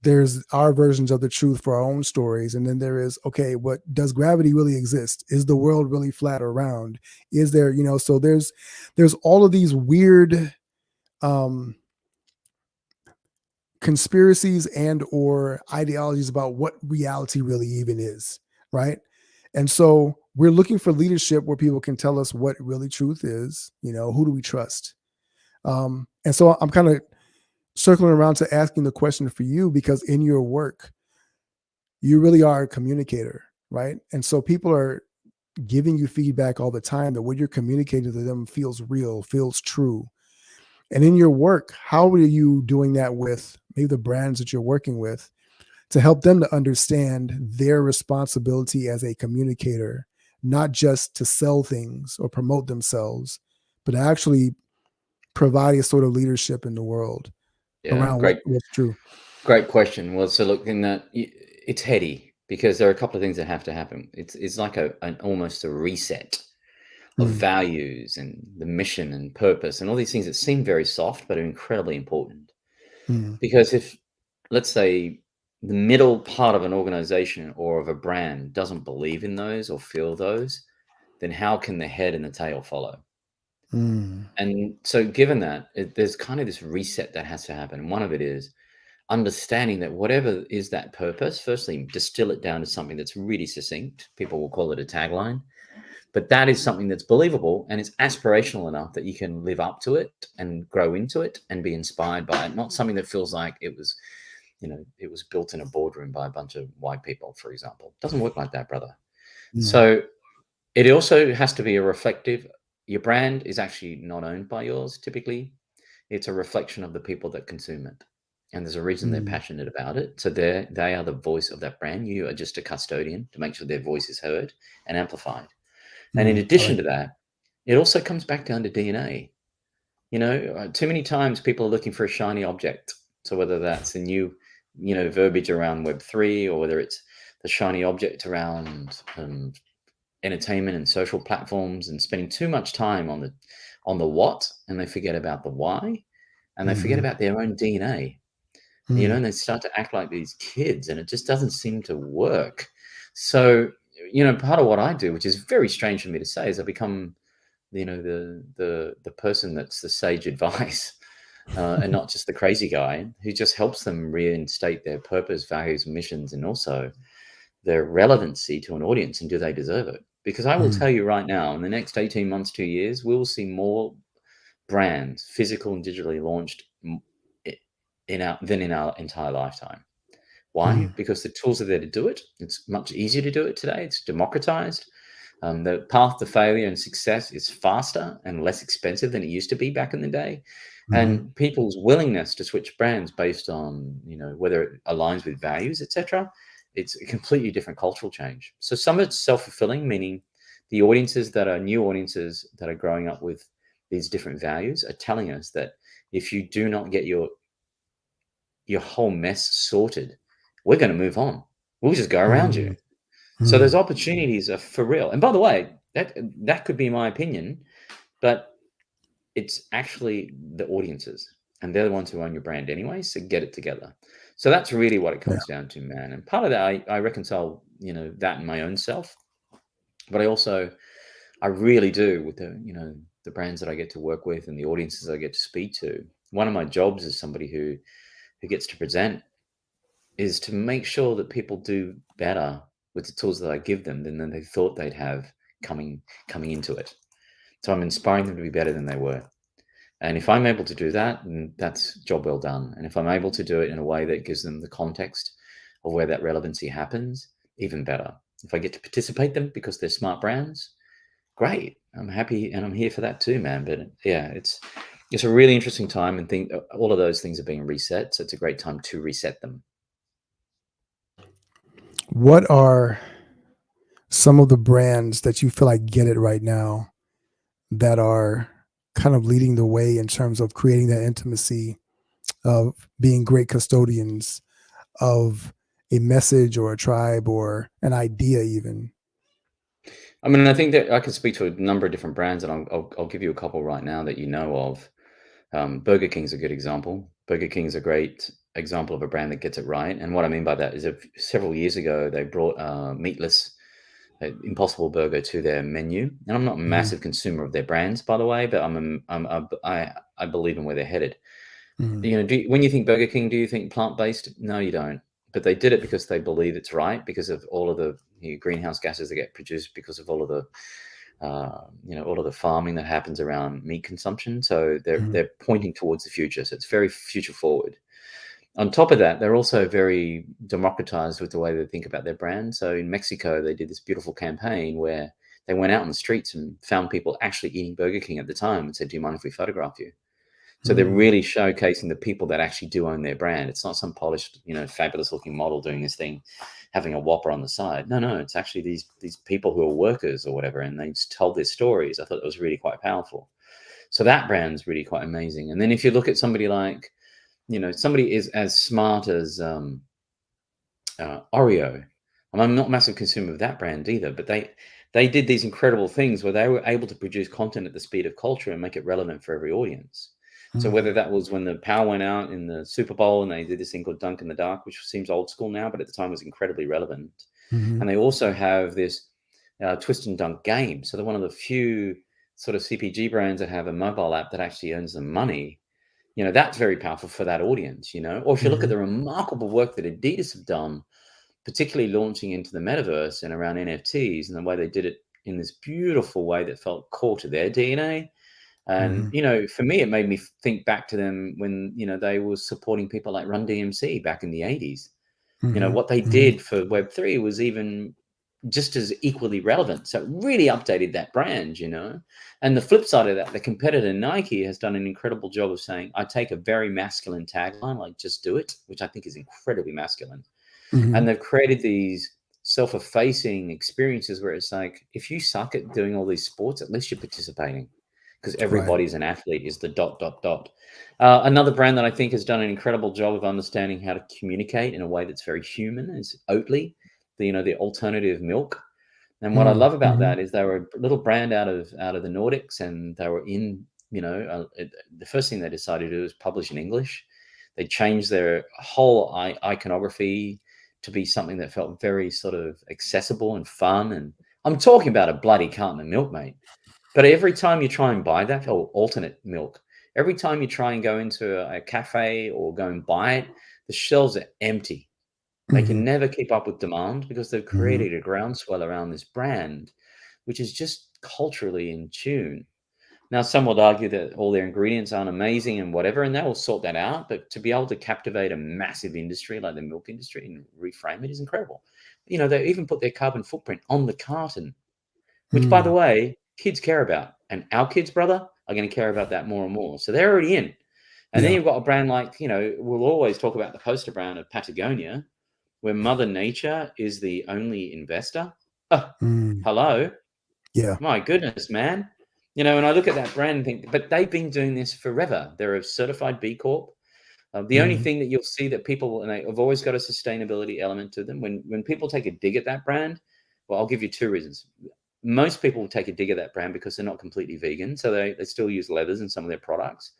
there's our versions of the truth for our own stories, and then there is, okay, what does gravity really exist? Is the world really flat or round? Is there, so there's all of these weird um conspiracies and or ideologies about what reality really even is, right? And so we're looking for leadership where people can tell us what really truth is. Who do we trust? And so I'm kind of circling around to asking the question for you, because in your work you really are a communicator, right? And so people are giving you feedback all the time that what you're communicating to them feels real, feels true. And in your work, how are you doing that with maybe the brands that you're working with, to help them to understand their responsibility as a communicator, not just to sell things or promote themselves, but to actually provide a sort of leadership in the world Yeah, around great, what's true? great question. Well, so look, in that it's heady because there are a couple of things that have to happen. It's like an almost a reset of Mm, values and the mission and purpose and all these things that seem very soft but are incredibly important. mm, Because if, let's say, the middle part of an organization or of a brand doesn't believe in those or feel those, then how can the head and the tail follow? mm, And so, given that, there's kind of this reset that has to happen. And one of it is understanding that whatever is that purpose, firstly, distill it down to something that's really succinct. People will call it a tagline, but that is something that's believable and it's aspirational enough that you can live up to it and grow into it and be inspired by it. Not something that feels like it was built in a boardroom by a bunch of white people, for example. It doesn't work like that, brother. mm, So it also has to be a reflective. Your brand is actually not owned by yours typically. It's a reflection of the people that consume it. And there's a reason they're mm, passionate about it. So they are the voice of that brand. You are just a custodian to make sure their voice is heard and amplified. And in I addition like to that, it also comes back down to DNA. Too many times people are looking for a shiny object. So whether that's the new, verbiage around Web3, or whether it's the shiny object around entertainment and social platforms, and spending too much time on the what, and they forget about the why, and they forget mhm, about their own DNA. mm, And they start to act like these kids, and it just doesn't seem to work. So, part of what I do, which is very strange for me to say, is I become the person that's the sage advice, and not just the crazy guy who just helps them reinstate their purpose, values, missions, and also their relevancy to an audience, and do they deserve it? because I will Mm, tell you right now, in the next 18 months, 2 years, we will see more brands, physical and digitally launched in our entire lifetime. Why? mm, Because the tools are there to do it. It's much easier to do it today. It's democratized. The path to failure and success is faster and less expensive than it used to be back in the day. mhm, And people's willingness to switch brands based on, whether it aligns with values, etc. It's a completely different cultural change. So some of it's self-fulfilling, meaning the audiences that are new audiences that are growing up with these different values are telling us that if you do not get your whole mess sorted, we're going to move on. We'll just go around you. mm, So those mm. opportunities are for real. And by the way, that could be my opinion, but it's actually the audiences, and they're the ones who own your brand anyway. So get it together. So that's really what it Yeah. comes down to, man. And part of that, I reconcile, that in my own self, but I really do with the brands that I get to work with and the audiences I get to speak to. One of my jobs as somebody who gets to present is to make sure that people do better with the tools that I give them than they thought they'd have coming into it. So I'm inspiring them to be better than they were. And if I'm able to do that, then that's job well done. And if I'm able to do it in a way that gives them the context of where that relevancy happens, even better. If I get to participate them because they're smart brands, great. I'm happy and I'm here for that too, man. But yeah, it's a really interesting time, and think all of those things are being reset. So it's a great time to reset them. What are some of the brands that you feel like get it right now that are kind of leading the way in terms of creating that intimacy of being great custodians of a message or a tribe or an idea even? I mean, I think that I can speak to a number of different brands, and I'll give you a couple right now that you know of. Burger King's a good example. Burger King's a great example of a brand that gets it right. And what I mean by that is, several years ago, they brought meatless Impossible Burger to their menu. And I'm not a Mhm, massive consumer of their brands, by the way, but I believe in where they're headed. mhm, When you think Burger King, do you think plant-based? No, you don't. But they did it because they believe it's right, because of all of the greenhouse gases that get produced because of all of the all of the farming that happens around meat consumption. So mhm, they're pointing towards the future. So it's very future forward. On top of that, they're also very democratized with the way they think about their brand. So in Mexico, they did this beautiful campaign where they went out in the streets and found people actually eating Burger King at the time and said, "Do you mind if we photograph you?" So they're mhm, really showcasing the people that actually do own their brand. It's not some polished, fabulous looking model doing this thing, having a Whopper on the side. No, no, it's actually these people who are workers or whatever, and they just told their stories. I thought that was really quite powerful. So that brand's really quite amazing. And then if you look at somebody like, somebody is as smart as Oreo. And I'm not a massive consumer of that brand either, but they did these incredible things where they were able to produce content at the speed of culture and make it relevant for every audience. So whether mhm, that was when the power went out in the Super Bowl and they did this thing called Dunk in the Dark, which seems old school now, but at the time was incredibly relevant. mhm, And they also have this twist and dunk game. So they're one of the few sort of CPG brands that have a mobile app that actually earns them money. That's very powerful for that audience. Or if you look at mhm, the remarkable work that Adidas have done, particularly launching into the metaverse and around NFTs, and the way they did it in this beautiful way that felt core to their DNA. And mhm, for me, it made me think back to them when they were supporting people like Run DMC back in the 80s. mhm, What they mhm, did for Web3 was even just as equally relevant. So it really updated that brand. And the flip side of that, the competitor Nike has done an incredible job of saying, I take a very masculine tagline, like just do it, which I think is incredibly masculine. And mhm, they've created these self-effacing experiences where it's like, if you suck at doing all these sports, at least you're participating, because right. everybody's an athlete is the dot dot dot. Another brand that I think has done an incredible job of understanding how to communicate in a way that's very human is Oatly, the alternative milk. And what I Mm, love about mhm, that is they were a little brand out of the Nordics, and they were in, the first thing they decided to do was publish in English. They changed their whole iconography to be something that felt very sort of accessible and fun. And I'm talking about a bloody carton of milk, mate. But every time you try and buy that, or alternate milk, every time you try and go into a cafe or go and buy it, the shelves are empty. They can mhm, never keep up with demand because they've mhm, created a groundswell around this brand which is just culturally in tune. Now, some would argue that all their ingredients aren't amazing and whatever, and they will sort that out. But to be able to captivate a massive industry like the milk industry and reframe it is incredible. They even put their carbon footprint on the carton, which, by the Mm. way, kids care about. And our kids, brother, are going to care about that more and more. So they're already in. And then Yeah. you've got a brand like, we'll always talk about the poster brand of Patagonia, where Mother Nature is the only investor. Oh, Mm. hello. Yeah. My goodness, man. And I look at that brand and think, but they've been doing this forever. They're a certified B Corp. The only Mm. thing that you'll see that people, and they've always got a sustainability element to them. When people take a dig at that brand, well, I'll give you two reasons. Most people will take a dig at that brand because they're not completely vegan. So they still use leathers in some of their products.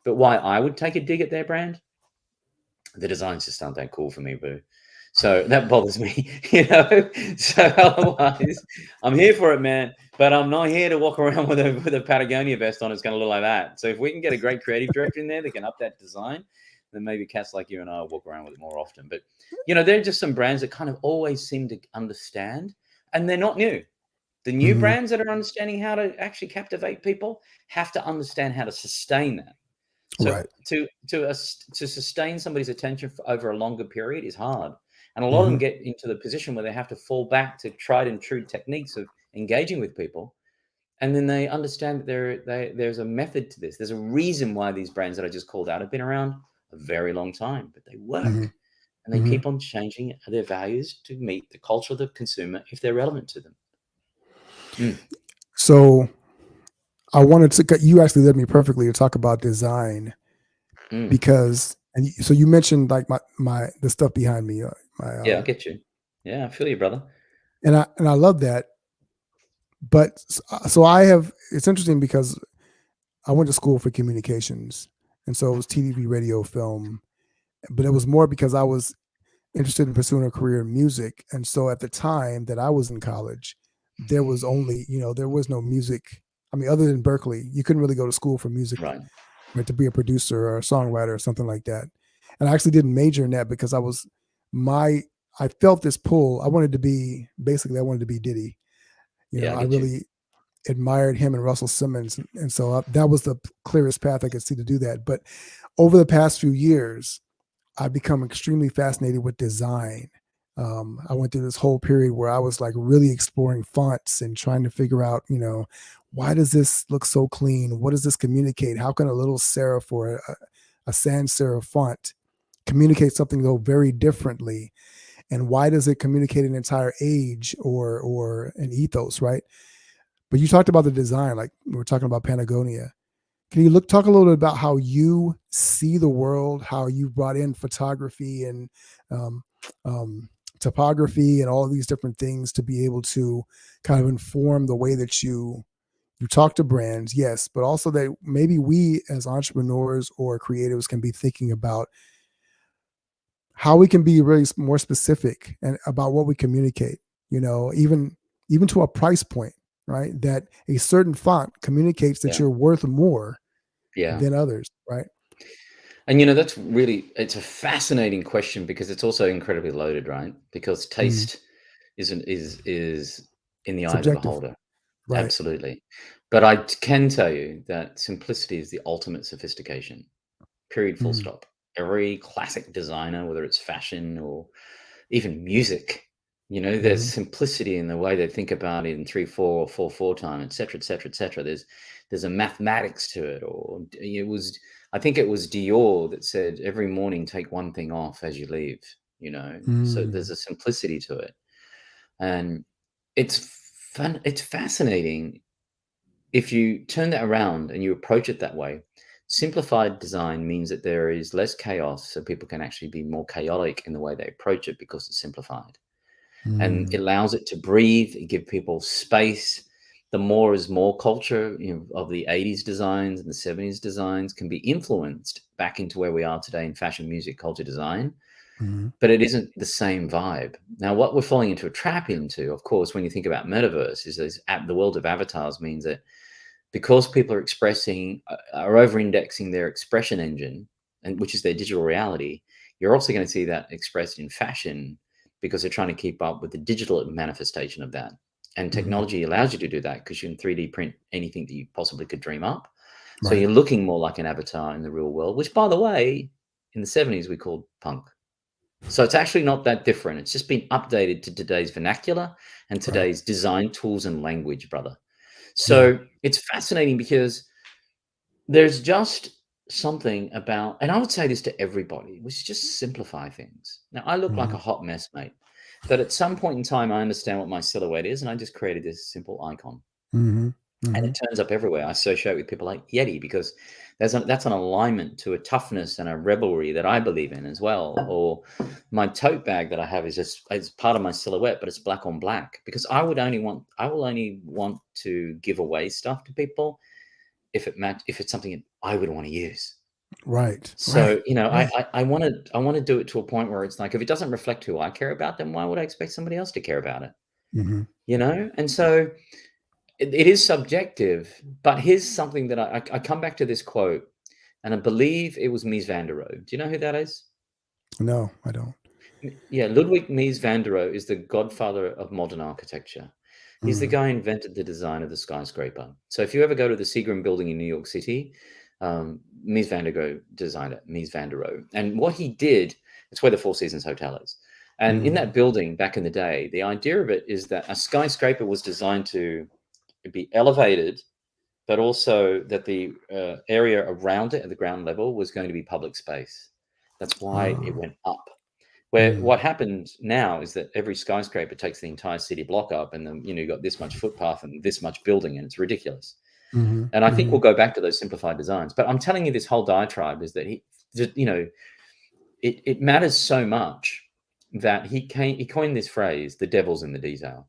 But why I would take a dig at their brand, the designs just aren't that cool for me, boo. So that bothers me. So otherwise, I'm here for it, man. But I'm not here to walk around with a Patagonia vest on. It's going to look like that. So if we can get a great creative director in there that can up that design, then maybe cats like you and I will walk around with it more often. But there are just some brands that kind of always seem to understand, and they're not new. The new Mm. brands that are understanding how to actually captivate people have to understand how to sustain that. So Right. to sustain somebody's attention for over a longer period is hard, and a lot of them Hmm. get into the position where they have to fall back to tried and true techniques of engaging with people, and then they understand that there's a method to this. There's a reason why these brands that I just called out have been around a very long time, but they Hmm. work, and they Hmm. keep on changing their values to meet the culture of the consumer if they're relevant to them. Mm, So I wanted to. You actually led me perfectly to talk about design mm. because, so you mentioned like my the stuff behind me, my Yeah, I get you. Yeah, I feel you, brother. and I love that. But so I have. It's interesting because I went to school for communications, and so it was TV, radio, film. But it was more because I was interested in pursuing a career in music. And so at the time that I was in college, there was only, there was no music. I mean, other than Berkeley, you couldn't really go to school for music, Right. right, to be a producer or a songwriter or something like that. And I actually didn't major in that because my, I felt this pull. I wanted to be Diddy. Yeah, I I get you. really admired him and Russell Simmons. And so that was the clearest path I could see to do that. But over the past few years, I've become extremely fascinated with design. I went through this whole period where I was like really exploring fonts and trying to figure out, why does this look so clean? What does this communicate? How can a little serif or a sans serif font communicate something though very differently? And why does it communicate an entire age or an ethos, right? But you talked about the design, like we were talking about Patagonia. Can you talk a little bit about how you see the world, how you brought in photography and um, um, topography and all of these different things to be able to kind of inform the way that you talk to brands, yes, but also that maybe we as entrepreneurs or creatives can be thinking about how we can be really more specific and about what we communicate. Even to a price point, right? That a certain font communicates that Yeah. you're worth more Yeah. than others, right? And it's a fascinating question because it's also incredibly loaded, right? Because Mm. taste is in the eye of the Subjective, beholder. right? Absolutely. But I can tell you that simplicity is the ultimate sophistication. Period, full Mm. stop. Every classic designer, whether it's fashion or even music, there's Mhm. simplicity in the way they think about it in 3/4 or 4/4 time, et cetera, et cetera, et cetera. There's a mathematics to it, or I think it was Dior that said every morning take one thing off as you leave. So there's Mm. a simplicity to it, and it's fun. It's fascinating if you turn that around and you approach it that way. Simplified design means that there is less chaos, so people can actually be more chaotic in the way they approach it because it's simplified, and it Mm. allows it to breathe. It give people space. The more is more culture, of the 80s designs and the 70s designs can be influenced back into where we are today in fashion, music, culture, design, Mhm. but it isn't the same vibe. Now, what we're falling into a trap into, of course, when you think about metaverse, is the world of avatars means that because people are over-indexing their expression engine, and which is their digital reality, you're also going to see that expressed in fashion because they're trying to keep up with the digital manifestation of that. And Hmm. technology allows you to do that because you can 3D print anything that you possibly could dream up. So Right. you're looking more like an avatar in the real world, which, by the way, in the 70s we called punk. So it's actually not that different. It's just been updated to today's vernacular and Right. today's design tools and language, brother. Yeah. So it's fascinating because there's just something about, and I would say this to everybody, which is just simplify things. Now, I look like Hmm. a hot mess, mate, but at some point in time, I understand what my silhouette is, and I just created this simple icon. Hmm. And Hmm. it turns up everywhere. I associate with people like Yeti because that's an alignment to a toughness and a rebelry that I believe in as well. Or my tote bag that I have is just it's part of my silhouette, but it's black on black because I will only want to give away stuff to people if it's something that I would want to use. Right. Right. So, you know, Right. I want to do it to a point where it's like if it doesn't reflect who I care about, then why would I expect somebody else to care about it? Hmm. You know? And so it is subjective, but here's something that I come back to this quote, and I believe it was Mies van der Rohe. Do you know who that is? No, I don't. Yeah, Ludwig Mies van der Rohe is the godfather of modern architecture. He's the Hmm. guy who invented the design of the skyscraper. So if you ever go to the Seagram building in New York City, Mies van der Rohe designed it, Mies van der Rohe. And what he did, it's where the Four Seasons Hotel is. And in Hmm. that building back in the day, the idea of it is that a skyscraper was designed to be elevated, but also that the area around it at the ground level was going to be public space. That's why it Uh, went up. Where mm, what happens now is that every skyscraper takes the entire city block up, and then you've got this much footpath and this much building, and it's ridiculous. mhm, And I think mhm, we'll go back to those simplified designs. But I'm telling you, this whole diatribe is that it matters so much that he coined this phrase, "The devil's in the detail."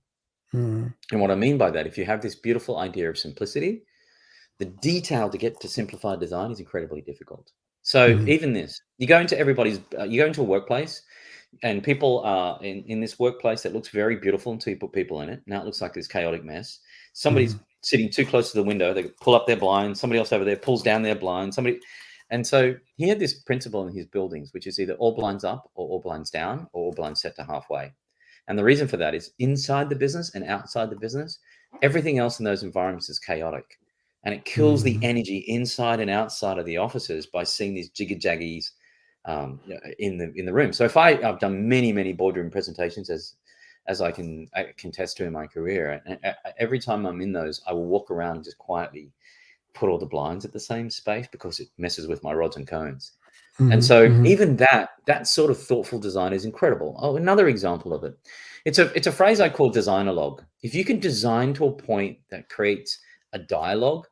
mhm, And what I mean by that, if you have this beautiful idea of simplicity, the detail to get to simplified design is incredibly difficult. So mhm, even this, you go into a workplace and people are in this workplace that looks very beautiful until you put people in it. Now it looks like this chaotic mess. Somebody's mhm, sitting too close to the window. They pull up their blind. Somebody else over there pulls down their blind. And so he had this principle in his buildings, which is either all blinds up or all blinds down or all blinds set to halfway. And the reason for that is inside the business and outside the business, everything else in those environments is chaotic. And it kills the mhm, energy inside and outside of the offices by seeing these jigger jaggies in the room. So I've done many boardroom presentations as I contest to in my career, and every time I'm in those, I will walk around and just quietly put all the blinds at the same space because it messes with my rods and cones. And mhm, so mhm, even that sort of thoughtful design is incredible. Oh, another example of it. It's a phrase I call designologue. If you can design to a point that creates a dialogue,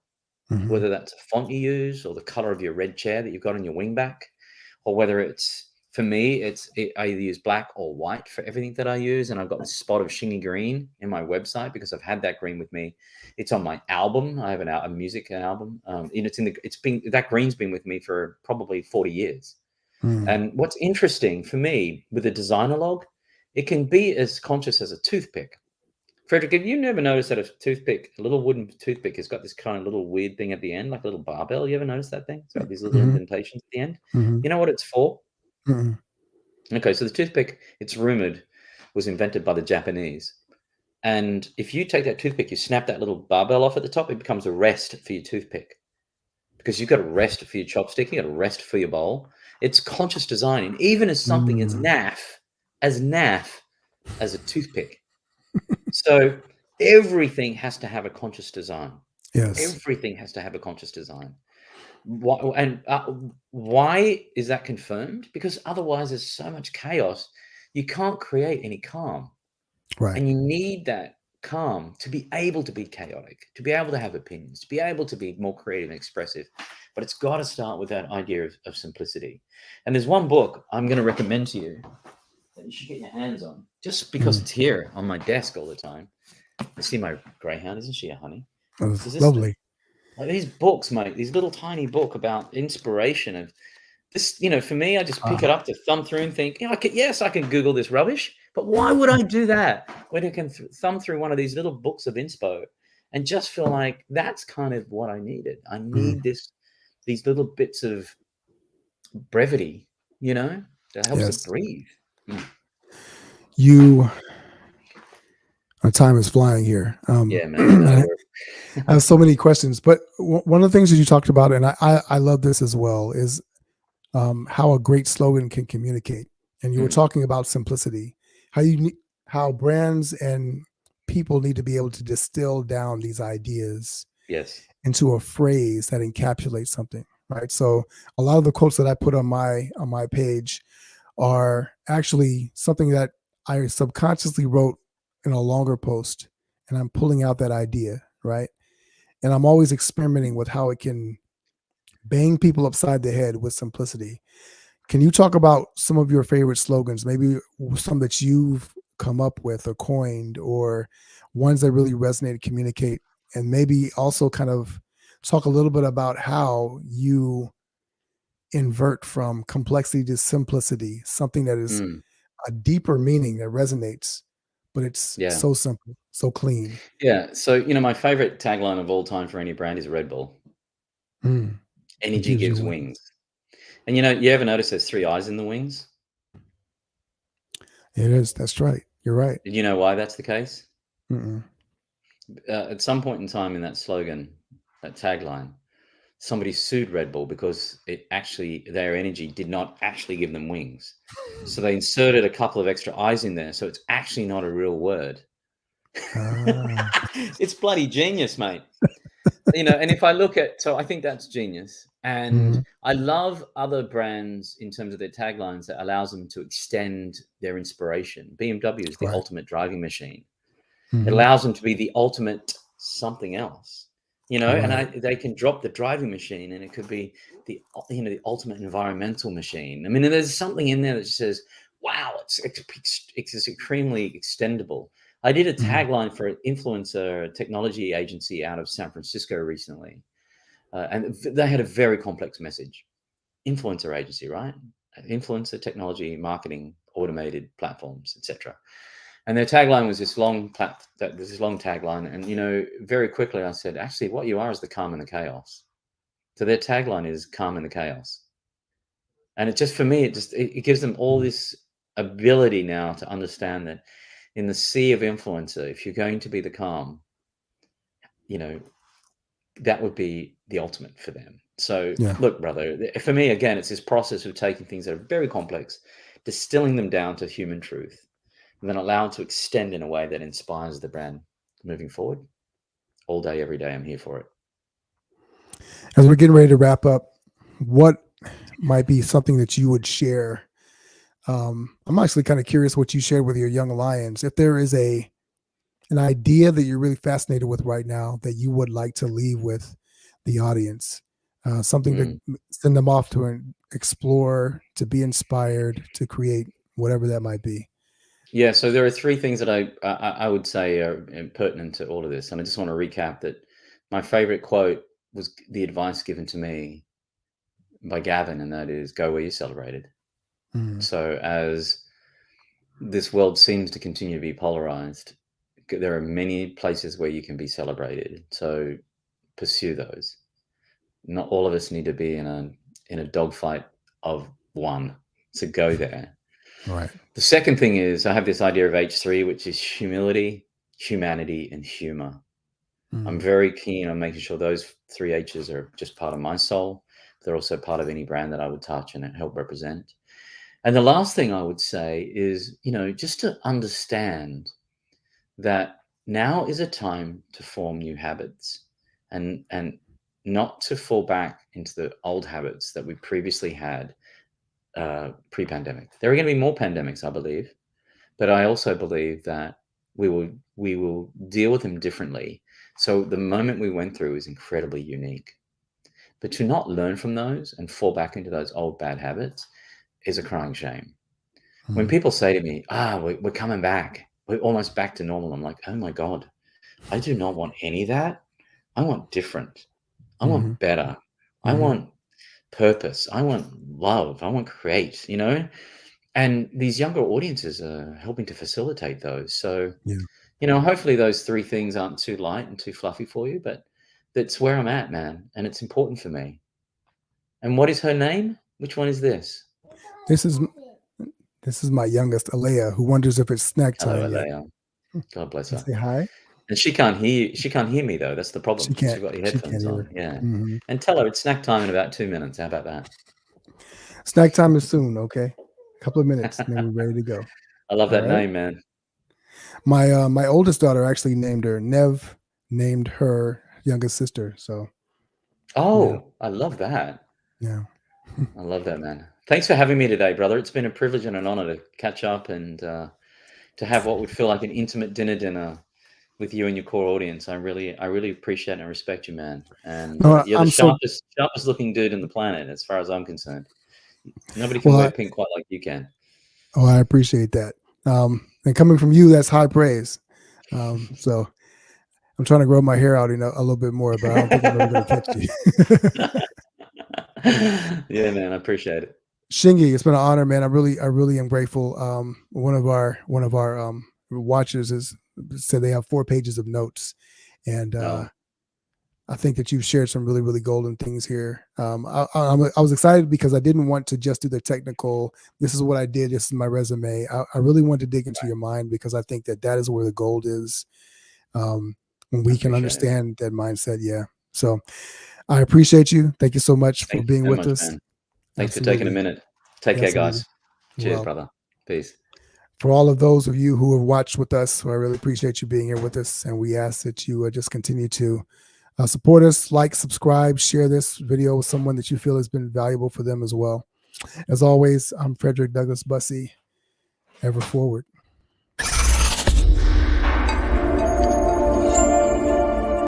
mhm, whether that's a font you use or the color of your red chair that you've got on your wingback, or whether it's for me, I either use black or white for everything that I use, and I've got this spot of shingy green in my website because I've had that green with me. It's on my album. I have a music album, and it's been that green's been with me for probably 40 years. mhm. And what's interesting for me with a designer log, it can be as conscious as a toothpick. Frederick, have you never noticed that a toothpick, a little wooden toothpick, has got this kind of little weird thing at the end, like a little barbell? You ever noticed that thing? It's got these little Mhm, indentations at the end. mhm, You know what it's for? mhm, Okay, so the toothpick, it's rumored, was invented by the Japanese. And if you take that toothpick, you snap that little barbell off at the top, it becomes a rest for your toothpick because you've got a rest for your chopstick, you got a rest for your bowl. It's conscious design, and even as something mm. as naff as a toothpick. So everything has to have a conscious design. Yes. Everything has to have a conscious design. Why is that confirmed? Because otherwise, there's so much chaos. You can't create any calm, Right. and you need that calm to be able to be chaotic, to be able to have opinions, to be able to be more creative and expressive. But it's got to start with that idea of simplicity. And there's one book I'm going to recommend to you that you should get your hands on, just because Mm. it's here on my desk all the time. You see my greyhound, isn't she a honey? That was There's this lovely. like these books, mate, these little tiny book about inspiration of this, for me, I just pick Ah, it up to thumb through and think, yes, I can Google this rubbish, but why would I do that when I can thumb through one of these little books of inspo and just feel like that's kind of what I needed. I mm. need these little bits of brevity, that helps to Yes. breathe. Mm. You Our time is flying here. Yeah, man. And No, I have so many questions, but one of the things that you talked about, and I love this as well, is how a great slogan can communicate. And you were Mm, talking about simplicity, how you need, how brands and people need to be able to distill down these ideas yes. into a phrase that encapsulates something, right? So a lot of the quotes that I put on my page are actually something that I subconsciously wrote in a longer post, and I'm pulling out that idea, right? And I'm always experimenting with how it can bang people upside the head with simplicity. Can you talk about some of your favorite slogans, maybe some that you've come up with or coined, or ones that really resonate and communicate, and maybe also kind of talk a little bit about how you invert from complexity to simplicity, something that is Mm, a deeper meaning that resonates, but it's yeah. so simple, so clean. Yeah. So, my favorite tagline of all time for any brand is Red Bull. Mm, it Energy gives you gives one. wings. And you ever notice there's three eyes in the wings? It is. That's right. You're right. Did you know why that's the case? Mm-mm. At some point in time in that slogan, that tagline, somebody sued Red Bull because their energy did not actually give them wings. So they inserted a couple of extra eyes in there. So it's actually not a real word. Ah, It's bloody genius, mate. And if I look at, so I think that's genius. And mhm. I love other brands in terms of their taglines that allows them to extend their inspiration. BMW is the Right. ultimate driving machine. It Hmm. allows them to be the ultimate something else, and Right. they can drop the driving machine and it could be the ultimate environmental machine. I mean, there's something in there that says, wow, it's extremely extendable. I did a Hmm. tagline for an influencer technology agency out of San Francisco recently, and they had a very complex message. Influencer agency, right? Influencer technology, marketing, automated platforms, etc. And their tagline was this long tagline. And very quickly I said, actually, what you are is the calm and the chaos. So their tagline is calm and the chaos. And it just for me, it gives them all this ability now to understand that in the sea of influencer, if you're going to be the calm, you know, that would be the ultimate for them. So Yeah. look, brother, for me, again, it's this process of taking things that are very complex, distilling them down to human truth, and then allow it to extend in a way that inspires the brand moving forward. All day, every day, I'm here for it. As we're getting ready to wrap up, what might be something that you would share? I'm actually kind of curious what you shared with your young lions. If there is a an idea that you're really fascinated with right now that you would like to leave with the audience, something to Mm. send them off to explore, to be inspired, to create whatever that might be. Yeah, so there are three things that I would say are pertinent to all of this, and I just want to recap that my favorite quote was the advice given to me by Gavin, and that is go where you're celebrated. Mm, So as this world seems to continue to be polarized, there are many places where you can be celebrated. So pursue those. Not all of us need to be in a dogfight of one. So go there. right. The second thing is I have this idea of H3, which is humility, humanity, and humor. I'm Mm, very keen on making sure those three H's are just part of my soul. They're also part of any brand that I would touch and help represent. And the last thing I would say is, just to understand that now is a time to form new habits and not to fall back into the old habits that we previously had pre-pandemic. There are going to be more pandemics, I believe, but I also believe that we will deal with them differently. So the moment we went through is incredibly unique. But to not learn from those and fall back into those old bad habits is a crying shame. When mm, people say to me, we're coming back, we're almost back to normal, I'm like, oh my God, I do not want any of that. I want different. I mm-hmm, want better. I mm-hmm. want purpose. I want love. I want create. And these younger audiences are helping to facilitate those. So, Yeah. hopefully those three things aren't too light and too fluffy for you, but that's where I'm at, man. And it's important for me. And what is her name? Which one is this? This is this is my youngest, Alea, who wonders if it's snack Hello, time yet. Alea. God bless You her. say hi. And she can't hear me though, that's the She problem. can't. She's got your She can't headphones hear. on, yeah. Hmm. And tell her it's snack time in about 2 minutes, how about that? Snack time is soon. Okay, a couple of minutes, and then we're ready to go. I love All that right. name, man. My oldest daughter actually named her Nev. Named her youngest sister. So yeah, Oh, I love that. yeah. I love that, man. Thanks for having me today, brother. It's been a privilege and an honor to catch up and, to have what would feel like an intimate dinner with you and your core audience. I really appreciate and respect you, man. And No, you're the I'm so sharpest looking dude in the planet, as far as I'm concerned. Nobody can well. wear pink quite like you can. Oh, I appreciate that. And coming from you, that's high praise. So I'm trying to grow my hair out, a little bit more, but I don't think I'm ever going to catch you. Yeah, man, I appreciate it. Shingy, it's been an honor, man. I really am grateful. One of our watchers is said they have 4 pages of notes, and No, I think that you've shared some really, really golden things here. I was excited because I didn't want to just do the technical. This is what I did. This is my resume. I really want to dig into your mind because I think that is where the gold is. When I we can appreciate it. understand that mindset. Yeah. So I appreciate you. Thank you so much for Thank you being so with much, us. man. Thanks for taking a Absolutely. minute. Take care, Absolutely. guys. Cheers, Well, brother. Peace. for all of those of you who have watched with us, I really appreciate you being here with us. And we ask that you just continue to support us, like, subscribe, share this video with someone that you feel has been valuable for them as well. As always, I'm Frederick Douglass Bussey. Ever forward.